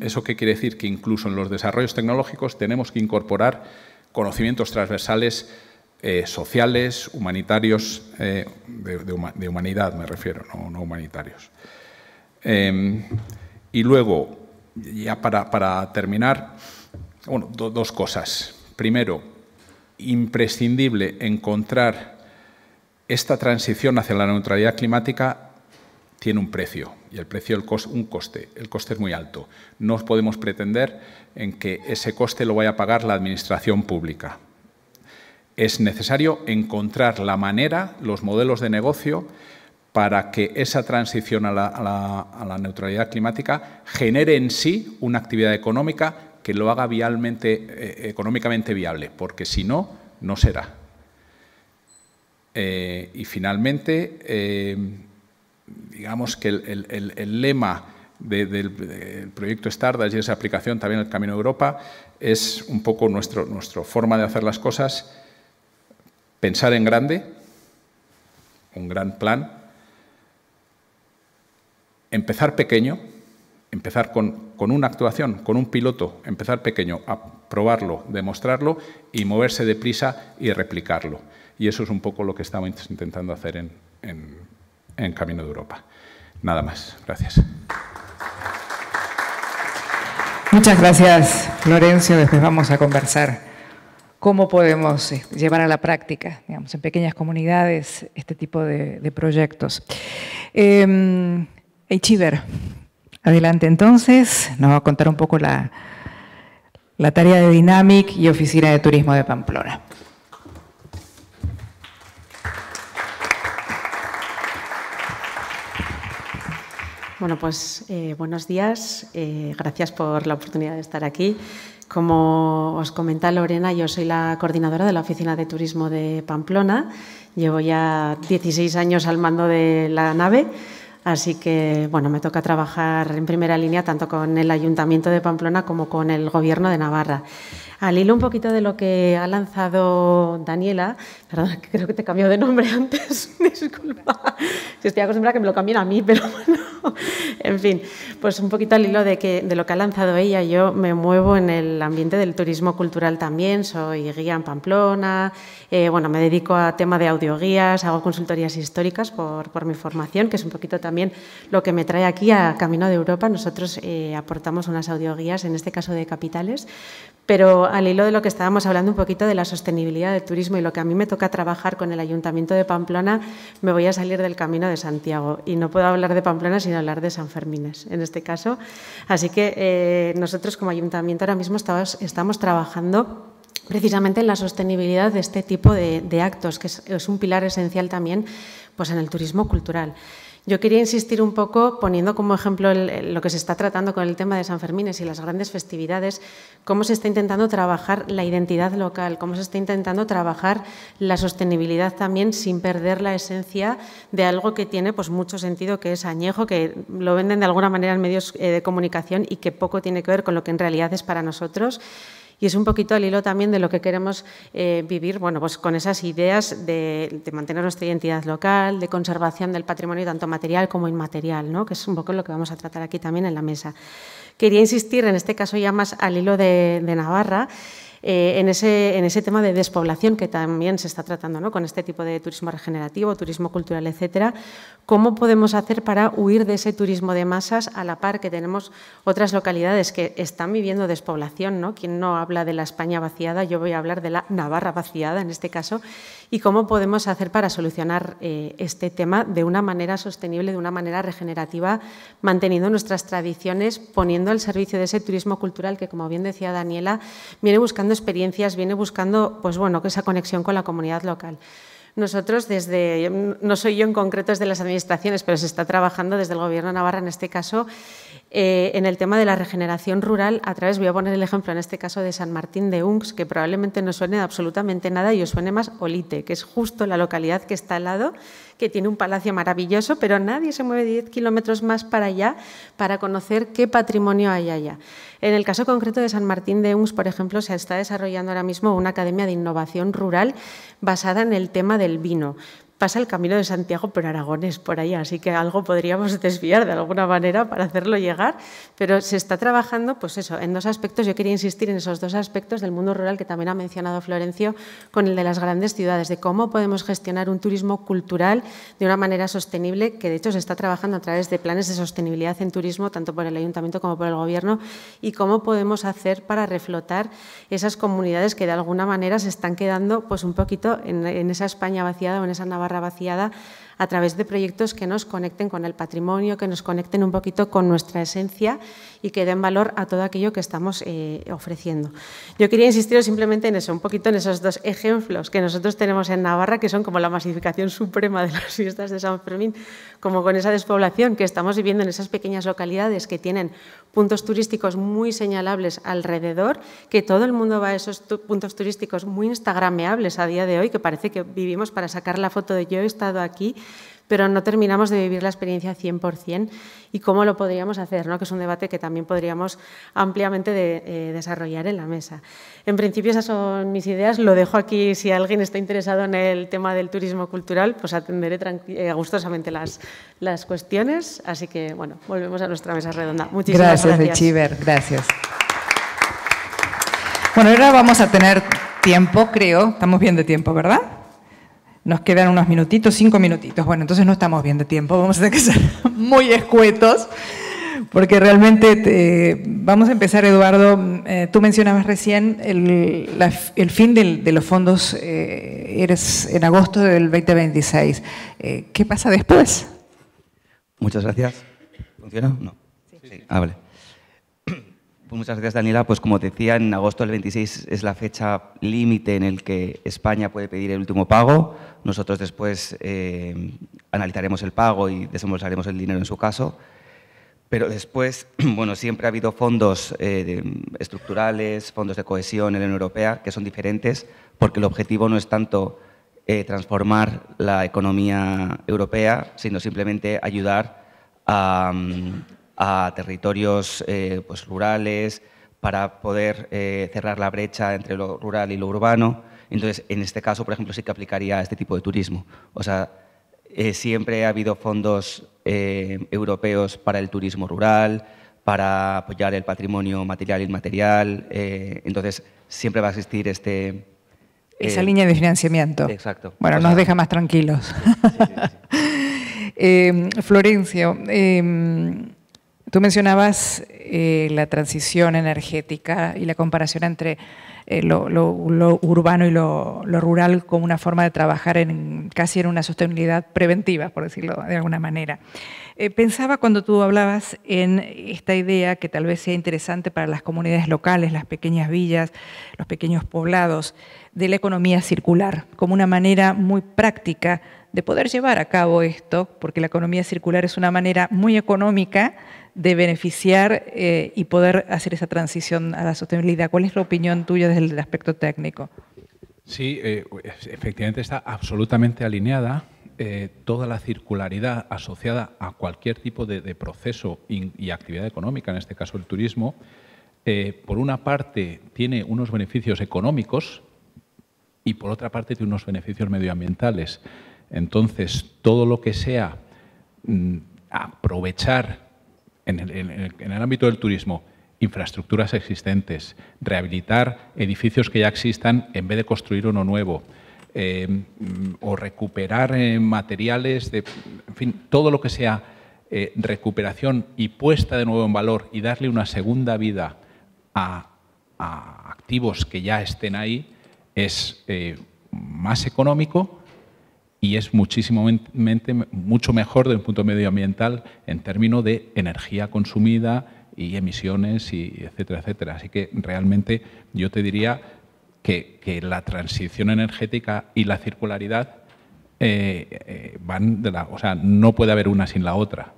¿eso qué quiere decir? Que incluso en los desarrollos tecnológicos tenemos que incorporar conocimientos transversales sociales, humanitarios, de humanidad me refiero, no humanitarios. Y luego, ya para terminar, bueno, dos cosas. Primero, imprescindible encontrar esta transición hacia la neutralidad climática tiene un precio, y el precio, un coste. El coste es muy alto. No podemos pretender en que ese coste lo vaya a pagar la administración pública. Es necesario encontrar la manera, los modelos de negocio, para que esa transición a la neutralidad climática genere en sí una actividad económica que lo haga económicamente viable, porque si no, no será. Y finalmente, digamos que el lema del proyecto Stardust y esa aplicación también al Camino de Europa es un poco nuestra forma de hacer las cosas, pensar en grande, un gran plan, empezar pequeño, empezar con una actuación, con un piloto, empezar pequeño, a probarlo, demostrarlo y moverse deprisa y replicarlo. Y eso es un poco lo que estamos intentando hacer en Camino de Europa. Nada más. Gracias. Muchas gracias, Florencio. Después vamos a conversar cómo podemos llevar a la práctica, digamos, en pequeñas comunidades este tipo de proyectos. Eichiber, adelante entonces, nos va a contar un poco la tarea de Dynamic y Oficina de Turismo de Pamplona. Bueno, pues buenos días, gracias por la oportunidad de estar aquí. Como os comenta Lorena, yo soy la coordinadora de la Oficina de Turismo de Pamplona. Llevo ya 16 años al mando de la nave, así que bueno, me toca trabajar en primera línea tanto con el Ayuntamiento de Pamplona como con el Gobierno de Navarra. Al hilo un poquito de lo que ha lanzado Daniela, perdón, creo que te cambió de nombre antes, disculpa, estoy acostumbrada a que me lo cambien a mí, pero bueno, en fin, pues un poquito al hilo de lo que ha lanzado ella. Yo me muevo en el ambiente del turismo cultural también, soy guía en Pamplona, bueno, me dedico a tema de audioguías, hago consultorías históricas por mi formación, que es un poquito también lo que me trae aquí a Camino de Europa. Nosotros aportamos unas audioguías, en este caso de capitales, pero al hilo de lo que estábamos hablando un poquito de la sostenibilidad del turismo y lo que a mí me toca trabajar con el Ayuntamiento de Pamplona, me voy a salir del Camino de Santiago y no puedo hablar de Pamplona sin hablar de Sanfermines, en este caso. Así que nosotros como Ayuntamiento ahora mismo estamos trabajando precisamente en la sostenibilidad de este tipo de actos, que es un pilar esencial también pues, en el turismo cultural. Yo quería insistir un poco, poniendo como ejemplo lo que se está tratando con el tema de Sanfermines y las grandes festividades, cómo se está intentando trabajar la identidad local, cómo se está intentando trabajar la sostenibilidad también sin perder la esencia de algo que tiene pues, mucho sentido, que es añejo, que lo venden de alguna manera en medios de comunicación y que poco tiene que ver con lo que en realidad es para nosotros. Y es un poquito al hilo también de lo que queremos vivir, bueno, pues con esas ideas de mantener nuestra identidad local, de conservación del patrimonio tanto material como inmaterial, ¿no? Que es un poco lo que vamos a tratar aquí también en la mesa. Quería insistir, en este caso ya más al hilo de Navarra, en ese tema de despoblación que también se está tratando, ¿no? Con este tipo de turismo regenerativo, turismo cultural, etcétera. ¿Cómo podemos hacer para huir de ese turismo de masas a la par que tenemos otras localidades que están viviendo despoblación, ¿no? Quien no habla de la España vaciada, yo voy a hablar de la Navarra vaciada en este caso, y cómo podemos hacer para solucionar este tema de una manera sostenible, de una manera regenerativa, manteniendo nuestras tradiciones, poniendo al servicio de ese turismo cultural que, como bien decía Daniela, viene buscando experiencias, viene buscando pues bueno, esa conexión con la comunidad local. Nosotros no soy yo en concreto desde las administraciones, pero se está trabajando desde el Gobierno de Navarra en este caso, en el tema de la regeneración rural, a través, voy a poner el ejemplo en este caso de San Martín de Unx, que probablemente no suene de absolutamente nada y os suene más Olite, que es justo la localidad que está al lado, que tiene un palacio maravilloso, pero nadie se mueve 10 kilómetros más para allá para conocer qué patrimonio hay allá. En el caso concreto de San Martín de Unx, por ejemplo, se está desarrollando ahora mismo una academia de innovación rural basada en el tema del vino. Pasa el Camino de Santiago por Aragonés, por ahí, así que algo podríamos desviar de alguna manera para hacerlo llegar, pero se está trabajando, pues eso, en dos aspectos. Yo quería insistir en esos dos aspectos del mundo rural que también ha mencionado Florencio, con el de las grandes ciudades, de cómo podemos gestionar un turismo cultural de una manera sostenible, que de hecho se está trabajando a través de planes de sostenibilidad en turismo, tanto por el Ayuntamiento como por el Gobierno, y cómo podemos hacer para reflotar esas comunidades que de alguna manera se están quedando pues un poquito en esa España vaciada o en esa Navarra vaciada, a través de proyectos que nos conecten con el patrimonio, que nos conecten un poquito con nuestra esencia y que den valor a todo aquello que estamos ofreciendo. Yo quería insistir simplemente en eso, un poquito en esos dos ejemplos que nosotros tenemos en Navarra, que son como la masificación suprema de las fiestas de San Fermín, como con esa despoblación que estamos viviendo en esas pequeñas localidades que tienen puntos turísticos muy señalables alrededor, que todo el mundo va a esos puntos turísticos muy instagrameables a día de hoy, que parece que vivimos para sacar la foto de yo he estado aquí, pero no terminamos de vivir la experiencia 100%, y cómo lo podríamos hacer, ¿no? Que es un debate que también podríamos ampliamente desarrollar en la mesa. En principio esas son mis ideas, lo dejo aquí. Si alguien está interesado en el tema del turismo cultural, pues atenderé gustosamente las cuestiones, así que bueno, volvemos a nuestra mesa redonda. Muchísimas gracias. Gracias, Etxeber, gracias. Bueno, ahora vamos a tener tiempo, creo, estamos bien de tiempo, ¿verdad? Nos quedan unos minutitos, 5 minutitos. Bueno, entonces no estamos bien de tiempo, vamos a tener que ser muy escuetos, porque realmente vamos a empezar, Eduardo. Tú mencionabas recién el fin de los fondos eres en agosto del 2026. ¿Qué pasa después? Muchas gracias. ¿Funciona? No. Sí. Ah, vale. Pues muchas gracias, Daniela. Pues como te decía, en agosto del 26 es la fecha límite en el que España puede pedir el último pago. Nosotros después analizaremos el pago y desembolsaremos el dinero en su caso. Pero después, bueno, siempre ha habido fondos estructurales, fondos de cohesión en la Unión Europea, que son diferentes, porque el objetivo no es tanto transformar la economía europea, sino simplemente ayudar a territorios pues, rurales, para poder cerrar la brecha entre lo rural y lo urbano. Entonces, en este caso, por ejemplo, sí que aplicaría a este tipo de turismo. O sea, siempre ha habido fondos europeos para el turismo rural, para apoyar el patrimonio material e inmaterial. Entonces, siempre va a existir esa línea de financiamiento. Exacto. Bueno, nos deja más tranquilos. Sí. Florencio, tú mencionabas la transición energética y la comparación entre lo urbano y lo rural como una forma de trabajar casi en una sostenibilidad preventiva, por decirlo de alguna manera. Pensaba cuando tú hablabas en esta idea que tal vez sea interesante para las comunidades locales, las pequeñas villas, los pequeños poblados, de la economía circular, como una manera muy práctica de poder llevar a cabo esto, porque la economía circular es una manera muy económica de beneficiar y poder hacer esa transición a la sostenibilidad. ¿Cuál es la opinión tuya desde el aspecto técnico? Sí, efectivamente está absolutamente alineada. Toda la circularidad asociada a cualquier tipo de proceso y actividad económica, en este caso el turismo, por una parte tiene unos beneficios económicos y por otra parte tiene unos beneficios medioambientales. Entonces, todo lo que sea aprovechar en el ámbito del turismo infraestructuras existentes, rehabilitar edificios que ya existan en vez de construir uno nuevo, o recuperar materiales, en fin, todo lo que sea recuperación y puesta de nuevo en valor y darle una segunda vida a activos que ya estén ahí es más económico y es mucho mejor desde el punto medioambiental en términos de energía consumida y emisiones, y etcétera, etcétera. Así que realmente yo te diría que la transición energética y la circularidad van o sea, no puede haber una sin la otra.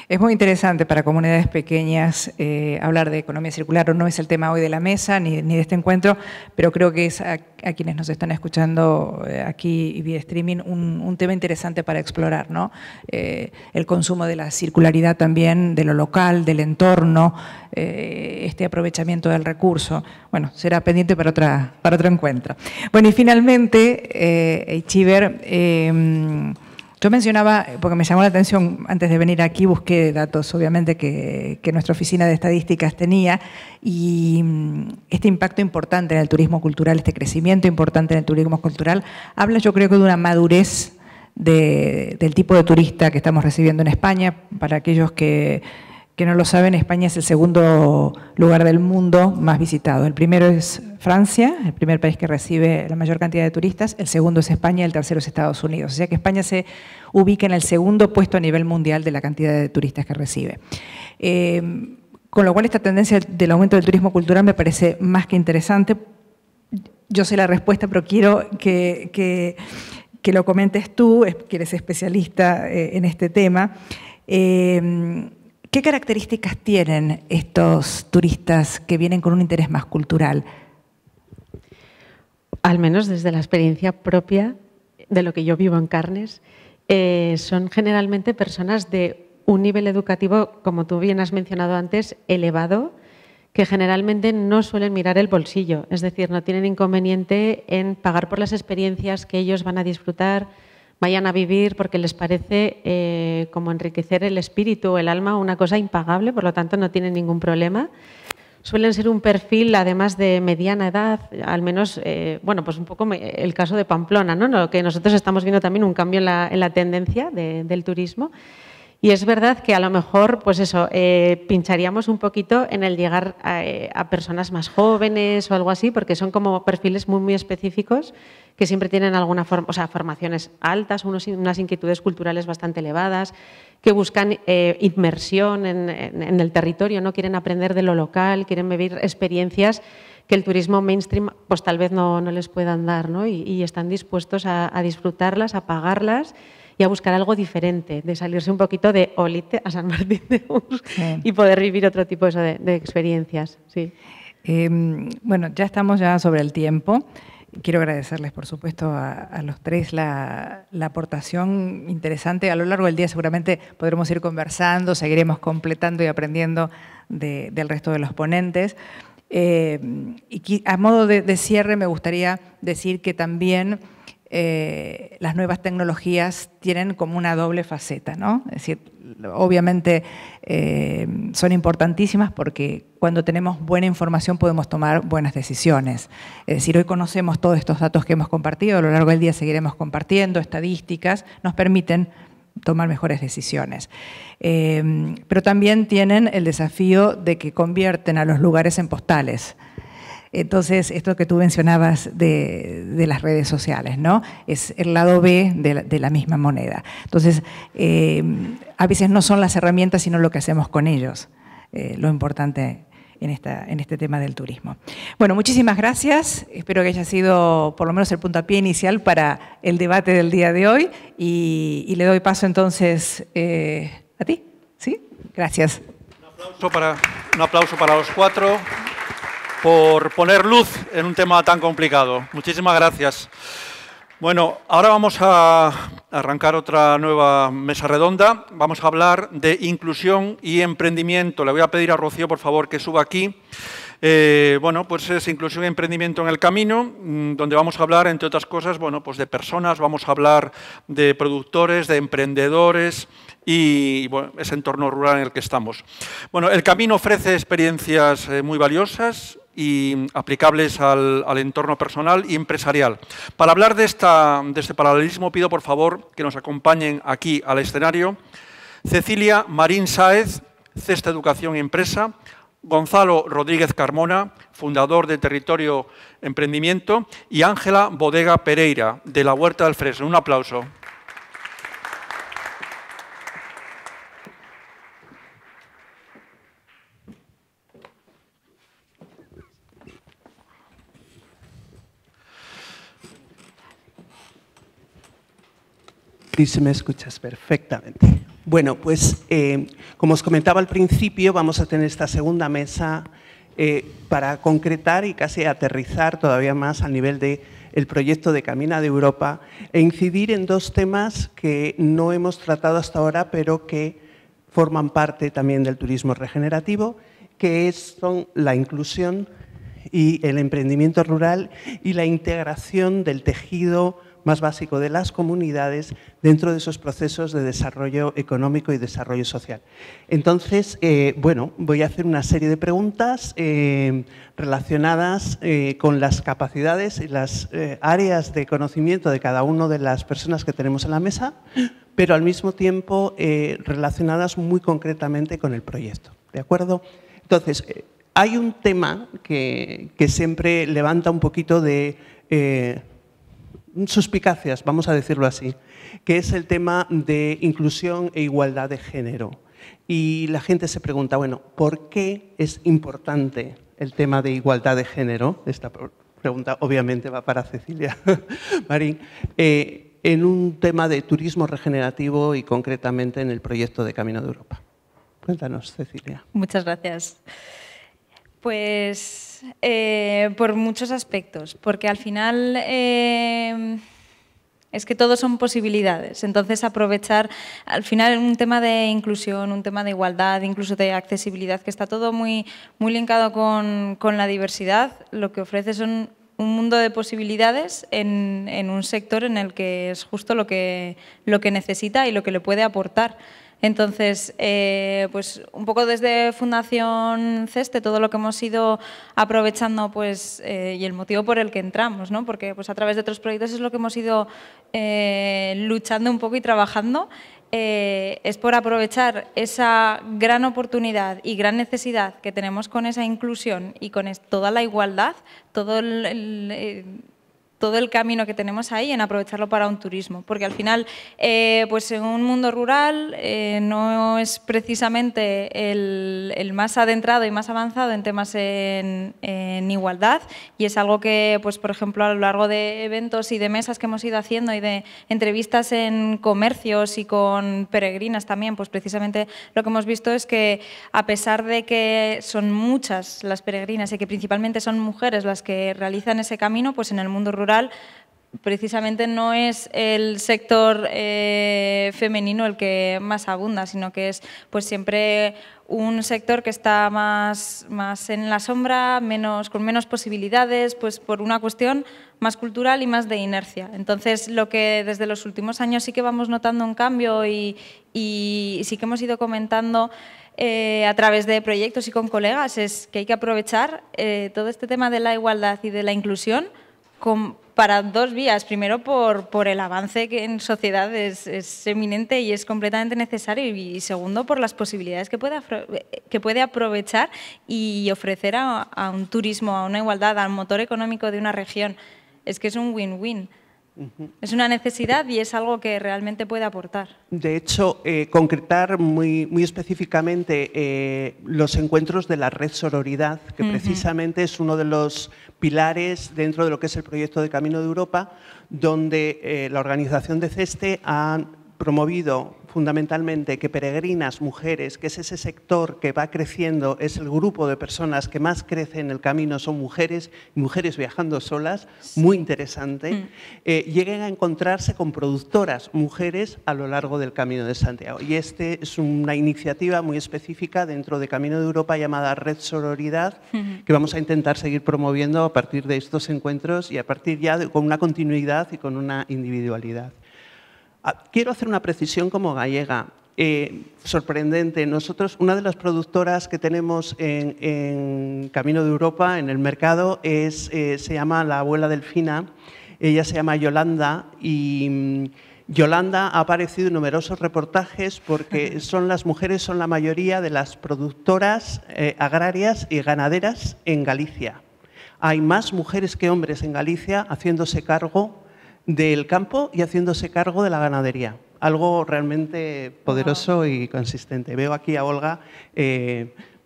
Es muy interesante para comunidades pequeñas hablar de economía circular. No es el tema hoy de la mesa ni de este encuentro, pero creo que es a quienes nos están escuchando aquí y vía streaming un tema interesante para explorar, ¿no? El consumo de la circularidad también, de lo local, del entorno, este aprovechamiento del recurso. Bueno, será pendiente para otro encuentro. Bueno, y finalmente, Eichiber, yo mencionaba, porque me llamó la atención antes de venir aquí, busqué datos obviamente que nuestra oficina de estadísticas tenía, y este impacto importante en el turismo cultural, este crecimiento importante en el turismo cultural, habla yo creo que de una madurez del tipo de turista que estamos recibiendo en España. Para aquellos que no lo saben, España es el segundo lugar del mundo más visitado. El primero es Francia, el primer país que recibe la mayor cantidad de turistas. El segundo es España y el tercero es Estados Unidos. O sea que España se ubica en el segundo puesto a nivel mundial de la cantidad de turistas que recibe. Con lo cual, esta tendencia del aumento del turismo cultural me parece más que interesante. Yo sé la respuesta, pero quiero que lo comentes tú, que eres especialista en este tema. ¿Qué características tienen estos turistas que vienen con un interés más cultural? Al menos desde la experiencia propia de lo que yo vivo en carnes, son generalmente personas de un nivel educativo, como tú bien has mencionado antes, elevado, que generalmente no suelen mirar el bolsillo, es decir, no tienen inconveniente en pagar por las experiencias que ellos van a disfrutar, vayan a vivir, porque les parece como enriquecer el espíritu o el alma una cosa impagable, por lo tanto no tienen ningún problema. Suelen ser un perfil, además, de mediana edad, al menos, bueno, pues un poco el caso de Pamplona, ¿no? Lo que nosotros estamos viendo también un cambio en la tendencia del turismo. Y es verdad que a lo mejor, pues eso, pincharíamos un poquito en el llegar a personas más jóvenes o algo así, porque son como perfiles muy, muy específicos que siempre tienen alguna formaciones altas, unas inquietudes culturales bastante elevadas, que buscan inmersión en el territorio, no quieren aprender de lo local, quieren vivir experiencias que el turismo mainstream pues tal vez no les puedan dar, ¿no? Y están dispuestos a disfrutarlas, a pagarlas y a buscar algo diferente, de salirse un poquito de Olite a San Martín de Tours y poder vivir otro tipo de experiencias. Sí. Bueno, ya estamos sobre el tiempo. Quiero agradecerles, por supuesto, a los tres la aportación interesante. A lo largo del día seguramente podremos ir conversando, seguiremos completando y aprendiendo del resto de los ponentes. Y a modo de cierre me gustaría decir que también las nuevas tecnologías tienen como una doble faceta, ¿no? Es decir, obviamente son importantísimas porque cuando tenemos buena información podemos tomar buenas decisiones. Es decir, hoy conocemos todos estos datos que hemos compartido, a lo largo del día seguiremos compartiendo, estadísticas, nos permiten tomar mejores decisiones. Pero también tienen el desafío de que convierten a los lugares en postales. Entonces, esto que tú mencionabas de las redes sociales, ¿no? Es el lado B de la misma moneda. Entonces, a veces no son las herramientas, sino lo que hacemos con ellos, lo importante en este tema del turismo. Bueno, muchísimas gracias. Espero que haya sido por lo menos el puntapié inicial para el debate del día de hoy y le doy paso entonces a ti. ¿Sí? Gracias. Un aplauso para los cuatro por poner luz en un tema tan complicado. Muchísimas gracias. Bueno, ahora vamos a arrancar otra nueva mesa redonda. Vamos a hablar de inclusión y emprendimiento. Le voy a pedir a Rocío, por favor, que suba aquí. Bueno, pues es inclusión y emprendimiento en el camino, donde vamos a hablar, entre otras cosas, bueno, pues de personas, vamos a hablar de productores, de emprendedores y bueno, ese entorno rural en el que estamos. Bueno, el camino ofrece experiencias muy valiosas y aplicables al entorno personal y empresarial. Para hablar de este paralelismo, pido por favor que nos acompañen aquí al escenario Cecilia Marín Sáez, Cesta Educación y Empresa, Gonzalo Rodríguez Carmona, fundador de Territorio Emprendimiento, y Ángela Bodega Pereira, de la Huerta del Fresno. Un aplauso. Y si me escuchas perfectamente. Bueno, pues como os comentaba al principio, vamos a tener esta segunda mesa para concretar y casi aterrizar todavía más al nivel del proyecto de Camina de Europa e incidir en dos temas que no hemos tratado hasta ahora, pero que forman parte también del turismo regenerativo, que son la inclusión y el emprendimiento rural y la integración del tejido más básico de las comunidades dentro de esos procesos de desarrollo económico y desarrollo social. Entonces, bueno, voy a hacer una serie de preguntas relacionadas con las capacidades y las áreas de conocimiento de cada una de las personas que tenemos en la mesa, pero al mismo tiempo relacionadas muy concretamente con el proyecto. ¿De acuerdo? Entonces, hay un tema que siempre levanta un poquito de suspicacias, vamos a decirlo así, que es el tema de inclusión e igualdad de género. Y la gente se pregunta, bueno, ¿por qué es importante el tema de igualdad de género? Esta pregunta obviamente va para Cecilia Marín. En un tema de turismo regenerativo y concretamente en el proyecto de Camino de Europa. Cuéntanos, Cecilia. Muchas gracias. Pues por muchos aspectos, porque al final es que todos son posibilidades. Entonces, aprovechar, al final, un tema de inclusión, un tema de igualdad, incluso de accesibilidad, que está todo muy linkado con la diversidad, lo que ofrece son un mundo de posibilidades en un sector en el que es justo lo que necesita y lo que le puede aportar. Entonces, pues un poco desde Fundación CESTE, todo lo que hemos ido aprovechando pues, y el motivo por el que entramos, ¿no? Porque pues, a través de otros proyectos es lo que hemos ido luchando un poco y trabajando, es por aprovechar esa gran oportunidad y gran necesidad que tenemos con esa inclusión y con toda la igualdad, todo el camino que tenemos ahí en aprovecharlo para un turismo, porque al final pues en un mundo rural no es precisamente el más adentrado y más avanzado en temas en igualdad, y es algo que pues por ejemplo a lo largo de eventos y de mesas que hemos ido haciendo y de entrevistas en comercios y con peregrinas también, pues precisamente lo que hemos visto es que a pesar de que son muchas las peregrinas y que principalmente son mujeres las que realizan ese camino, pues en el mundo rural precisamente no es el sector femenino el que más abunda, sino que es pues siempre un sector que está más en la sombra, con menos posibilidades, pues por una cuestión más cultural y más de inercia. Entonces, lo que desde los últimos años sí que vamos notando un cambio y sí que hemos ido comentando a través de proyectos y con colegas es que hay que aprovechar todo este tema de la igualdad y de la inclusión para dos vías. Primero, por el avance que en sociedad es eminente y es completamente necesario, y segundo, por las posibilidades que puede aprovechar y ofrecer a un turismo, a una igualdad, al motor económico de una región. Es que es un win-win. Es una necesidad y es algo que realmente puede aportar. De hecho, concretar muy específicamente los encuentros de la Red Sororidad, que precisamente es uno de los pilares dentro de lo que es el proyecto de Camino de Europa, donde la organización de CESTE ha promovido fundamentalmente que peregrinas, mujeres, que es ese sector que va creciendo, es el grupo de personas que más crece en el camino, son mujeres, y mujeres viajando solas, muy interesante, lleguen a encontrarse con productoras mujeres a lo largo del Camino de Santiago. Y este es una iniciativa muy específica dentro de Camino de Europa llamada Red Sororidad, que vamos a intentar seguir promoviendo a partir de estos encuentros y a partir ya con una continuidad y con una individualidad. Quiero hacer una precisión como gallega, sorprendente. Nosotros, una de las productoras que tenemos en Camino de Europa, en el mercado, se llama La Abuela Delfina. Ella se llama Yolanda y Yolanda ha aparecido en numerosos reportajes porque las mujeres son la mayoría de las productoras agrarias y ganaderas en Galicia. Hay más mujeres que hombres en Galicia haciéndose cargo del campo y haciéndose cargo de la ganadería. Algo realmente poderoso y consistente. Veo aquí a Olga,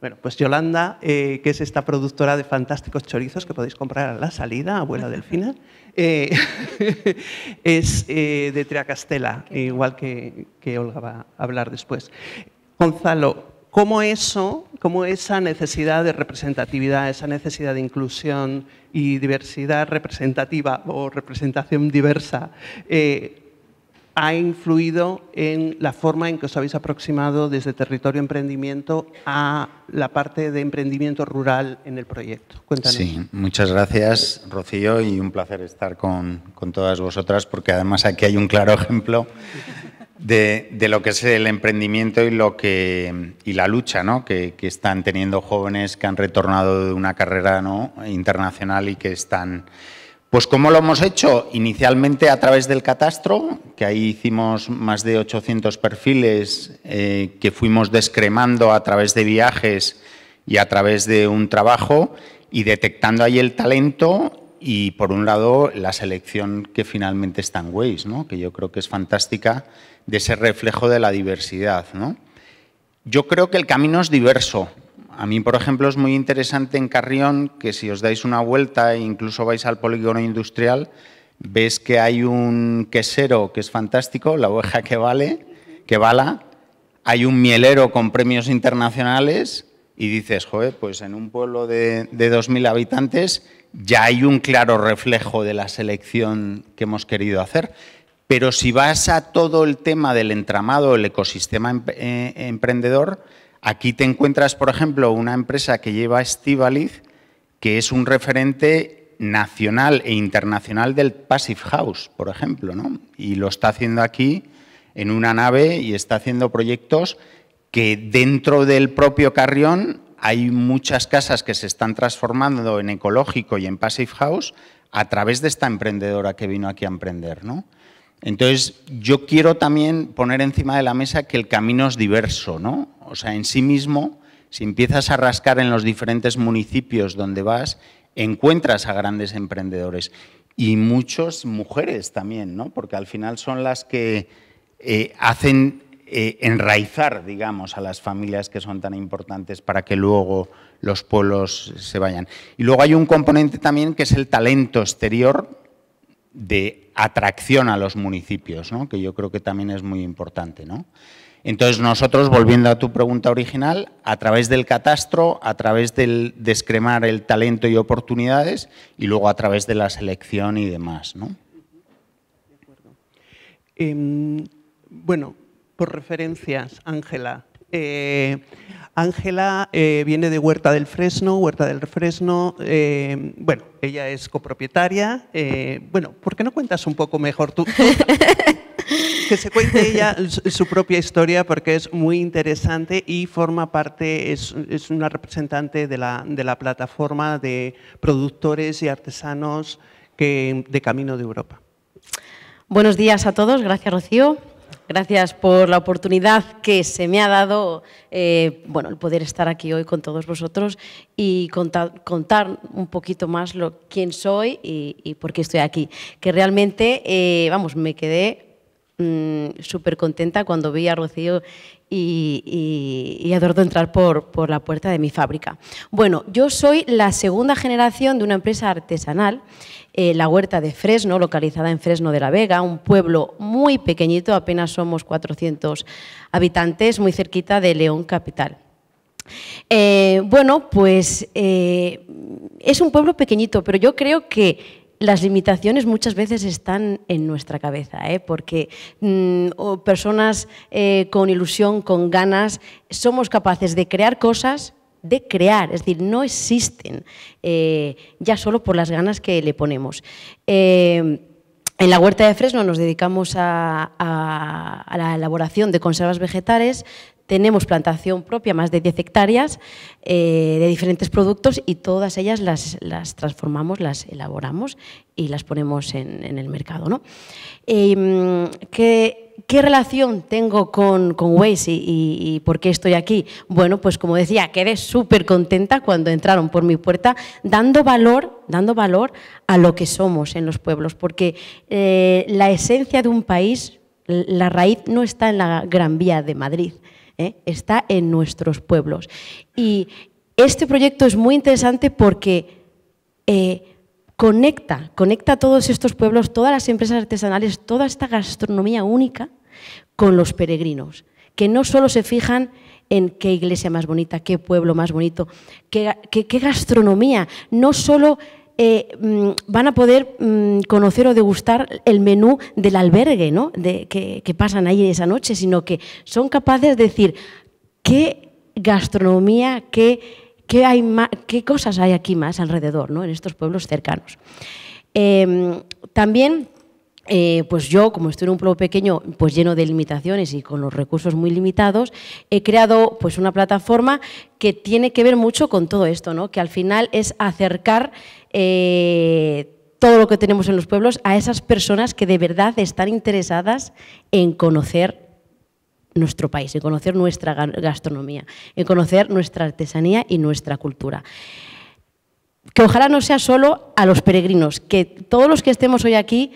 Bueno, pues Yolanda, que es esta productora de fantásticos chorizos que podéis comprar a la salida, abuela Delfina, es de Triacastela, igual que Olga va a hablar después. Gonzalo, ¿cómo esa necesidad de representatividad, esa necesidad de inclusión y diversidad representativa o representación diversa ha influido en la forma en que os habéis aproximado desde Territorio Emprendimiento a la parte de emprendimiento rural en el proyecto? Cuéntanos. Sí, muchas gracias, Rocío, y un placer estar con todas vosotras, porque además aquí hay un claro ejemplo de lo que es el emprendimiento y la lucha, ¿no?, que están teniendo jóvenes que han retornado de una carrera, ¿no?, internacional y que están... Pues ¿cómo lo hemos hecho? Inicialmente a través del catastro, que ahí hicimos más de 800 perfiles que fuimos descremando a través de viajes y a través de un trabajo y detectando ahí el talento y, por un lado, la selección que finalmente está en Waze, ¿no?, que yo creo que es fantástica, de ese reflejo de la diversidad, ¿no? Yo creo que el camino es diverso. A mí, por ejemplo, es muy interesante en Carrión que si os dais una vuelta e incluso vais al polígono industrial, ves que hay un quesero que es fantástico, la oveja que bala, hay un mielero con premios internacionales y dices, joder, pues en un pueblo de 2.000 habitantes ya hay un claro reflejo de la selección que hemos querido hacer. Pero si vas a todo el tema del entramado, el ecosistema emprendedor, aquí te encuentras, por ejemplo, una empresa que lleva Estíbaliz, que es un referente nacional e internacional del Passive House, por ejemplo, ¿no? Y lo está haciendo aquí en una nave y está haciendo proyectos que dentro del propio Carrión hay muchas casas que se están transformando en ecológico y en Passive House a través de esta emprendedora que vino aquí a emprender, ¿no? Entonces, yo quiero también poner encima de la mesa que el camino es diverso, ¿no? O sea, en sí mismo, si empiezas a rascar en los diferentes municipios donde vas, encuentras a grandes emprendedores y muchas mujeres también, ¿no? Porque al final son las que hacen enraizar, digamos, a las familias que son tan importantes para que luego los pueblos se vayan. Y luego hay un componente también que es el talento exterior de atracción a los municipios, ¿no?, que yo creo que también es muy importante, ¿no? Entonces nosotros, volviendo a tu pregunta original, a través del catastro, a través del descremar el talento y oportunidades y luego a través de la selección y demás, ¿no? De acuerdo. Bueno, por referencias, Ángela. Ángela viene de Huerta del Fresno. Bueno, ella es copropietaria. Bueno, ¿por qué no cuentas un poco mejor tú? Que se cuente ella su propia historia porque es muy interesante y forma parte, es una representante de la plataforma de productores y artesanos de Camino de Europa. Buenos días a todos, gracias Rocío. Gracias por la oportunidad que se me ha dado, bueno, el poder estar aquí hoy con todos vosotros y contar un poquito más quién soy y por qué estoy aquí. Que realmente, vamos, me quedé súper contenta cuando vi a Rocío y a Eduardo entrar por la puerta de mi fábrica. Bueno, yo soy la segunda generación de una empresa artesanal, la Huerta de Fresno, localizada en Fresno de la Vega, un pueblo muy pequeñito, apenas somos 400 habitantes, muy cerquita de León capital. Bueno, pues es un pueblo pequeñito, pero yo creo que las limitaciones muchas veces están en nuestra cabeza, porque personas con ilusión, con ganas, somos capaces de crear cosas, es decir, no existen ya solo por las ganas que le ponemos. En la Huerta de Fresno nos dedicamos a la elaboración de conservas vegetales. Tenemos plantación propia, más de 10 hectáreas de diferentes productos y todas ellas las transformamos, las elaboramos y las ponemos en el mercado, ¿no? ¿Qué relación tengo con Waze y por qué estoy aquí? Bueno, pues como decía, quedé súper contenta cuando entraron por mi puerta dando valor a lo que somos en los pueblos, porque la esencia de un país, la raíz no está en la Gran Vía de Madrid, está en nuestros pueblos. Y este proyecto es muy interesante porque conecta a todos estos pueblos, todas las empresas artesanales, toda esta gastronomía única con los peregrinos, que no solo se fijan en qué iglesia más bonita, qué pueblo más bonito, qué gastronomía, no solo van a poder conocer o degustar el menú del albergue, ¿no? que pasan ahí esa noche, sino que son capaces de decir qué gastronomía, qué cosas hay aquí más alrededor, ¿no? En estos pueblos cercanos. También, pues yo, como estoy en un pueblo pequeño, pues lleno de limitaciones y con los recursos muy limitados, he creado pues una plataforma que tiene que ver mucho con todo esto, ¿no? Que al final es acercar todo lo que tenemos en los pueblos a esas personas que de verdad están interesadas en conocer nuestro país, en conocer nuestra gastronomía, en conocer nuestra artesanía y nuestra cultura. Que ojalá no sea solo a los peregrinos, que todos los que estemos hoy aquí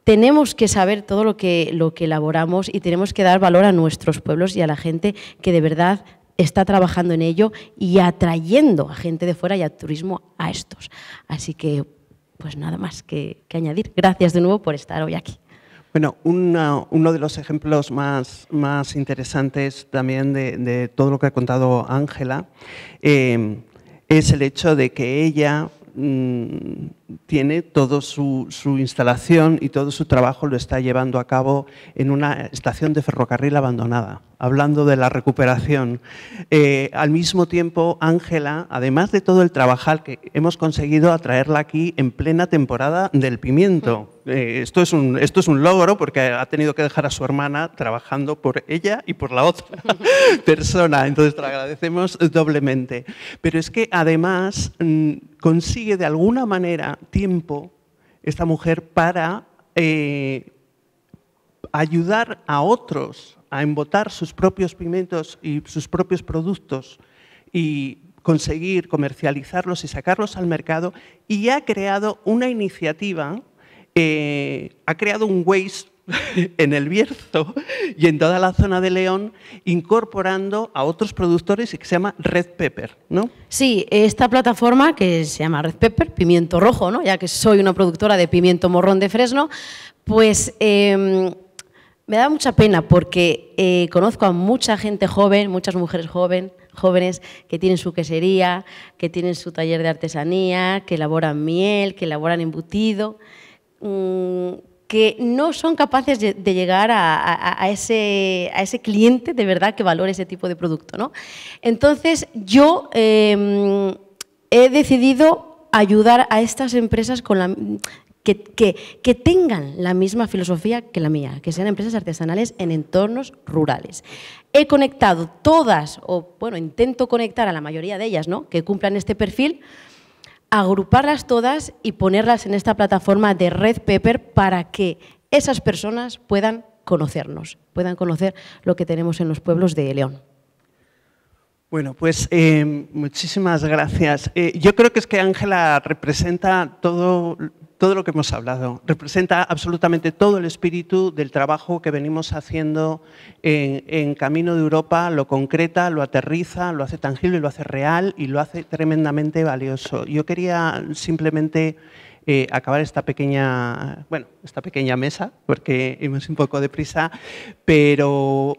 tenemos que saber todo lo que elaboramos y tenemos que dar valor a nuestros pueblos y a la gente que de verdad está trabajando en ello y atrayendo a gente de fuera y a turismo a estos. Así que, pues nada más que añadir. Gracias de nuevo por estar hoy aquí. Bueno, uno de los ejemplos más interesantes también de todo lo que ha contado Ángela es el hecho de que ella tiene toda su instalación y todo su trabajo lo está llevando a cabo en una estación de ferrocarril abandonada, hablando de la recuperación. Al mismo tiempo, Ángela, además de todo el trabajar que hemos conseguido atraerla aquí en plena temporada del pimiento. Esto es un logro porque ha tenido que dejar a su hermana trabajando por ella y por la otra persona, entonces te lo agradecemos doblemente. Pero es que además consigue de alguna manera tiempo esta mujer para ayudar a otros a embotar sus propios pimientos y sus propios productos y conseguir comercializarlos y sacarlos al mercado, y ha creado una iniciativa, ha creado un Waze en el Bierzo y en toda la zona de León, incorporando a otros productores y que se llama Red Pepper, ¿no? Sí, esta plataforma que se llama Red Pepper, pimiento rojo, ¿no? Ya que soy una productora de pimiento morrón de Fresno, pues me da mucha pena porque conozco a mucha gente joven, muchas mujeres jóvenes que tienen su quesería, que tienen su taller de artesanía, que elaboran miel, que elaboran embutido, que no son capaces de llegar a ese cliente de verdad que valore ese tipo de producto, ¿no? Entonces, yo he decidido ayudar a estas empresas con que tengan la misma filosofía que la mía, que sean empresas artesanales en entornos rurales. He conectado todas, o bueno, intento conectar a la mayoría de ellas, ¿no?, que cumplan este perfil, agruparlas todas y ponerlas en esta plataforma de Red Pepper para que esas personas puedan conocernos, puedan conocer lo que tenemos en los pueblos de León. Bueno, pues muchísimas gracias. Yo creo que es que Ángela representa todo lo que hemos hablado, representa absolutamente todo el espíritu del trabajo que venimos haciendo en Camino de Europa, lo concreta, lo aterriza, lo hace tangible, lo hace real y lo hace tremendamente valioso. Yo quería simplemente acabar esta pequeña mesa, porque hemos un poco de prisa, pero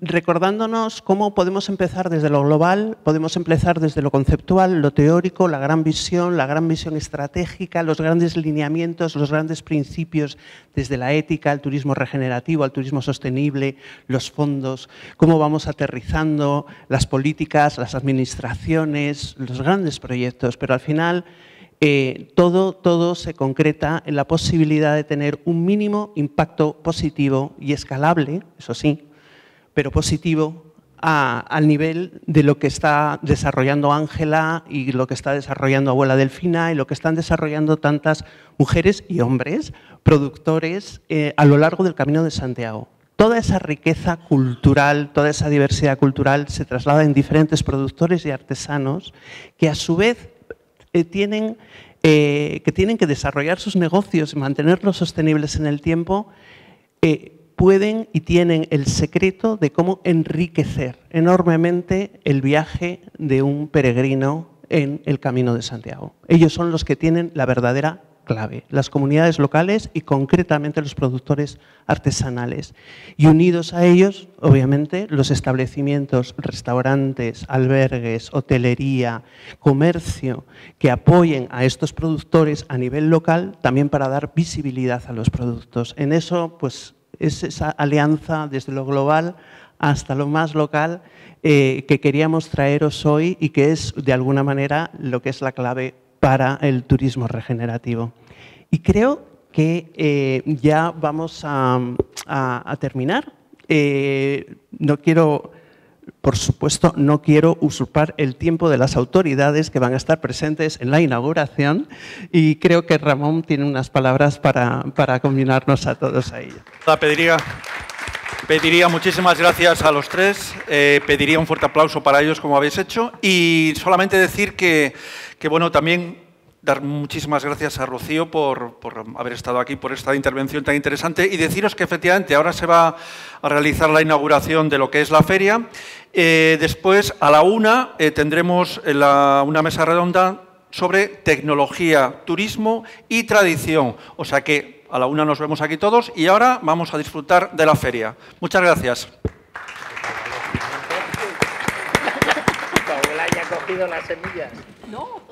recordándonos cómo podemos empezar desde lo global, podemos empezar desde lo conceptual, lo teórico, la gran visión estratégica, los grandes lineamientos, los grandes principios, desde la ética, al turismo regenerativo, al turismo sostenible, los fondos, cómo vamos aterrizando las políticas, las administraciones, los grandes proyectos, pero al final todo se concreta en la posibilidad de tener un mínimo impacto positivo y escalable, eso sí, pero positivo al nivel de lo que está desarrollando Ángela y lo que está desarrollando Abuela Delfina y lo que están desarrollando tantas mujeres y hombres productores a lo largo del Camino de Santiago. Toda esa riqueza cultural, toda esa diversidad cultural se traslada en diferentes productores y artesanos que a su vez tienen que desarrollar sus negocios y mantenerlos sostenibles en el tiempo pueden y tienen el secreto de cómo enriquecer enormemente el viaje de un peregrino en el Camino de Santiago. Ellos son los que tienen la verdadera clave, las comunidades locales y concretamente los productores artesanales. Y unidos a ellos, obviamente, los establecimientos, restaurantes, albergues, hotelería, comercio, que apoyen a estos productores a nivel local también para dar visibilidad a los productos. En eso, pues, es esa alianza desde lo global hasta lo más local que queríamos traeros hoy y que es, de alguna manera, lo que es la clave para el turismo regenerativo. Y creo que ya vamos a terminar. No quiero, por supuesto, no quiero usurpar el tiempo de las autoridades que van a estar presentes en la inauguración y creo que Ramón tiene unas palabras para combinarnos a todos a ello. Pediría muchísimas gracias a los tres, pediría un fuerte aplauso para ellos como habéis hecho y solamente decir que bueno, también dar muchísimas gracias a Rocío por haber estado aquí, por esta intervención tan interesante y deciros que efectivamente ahora se va a realizar la inauguración de lo que es la feria. Después, a la 1, tendremos una mesa redonda sobre tecnología, turismo y tradición. O sea que a la 1 nos vemos aquí todos y ahora vamos a disfrutar de la feria. Muchas gracias. Tu abuela ya ha cogido las semillas. No.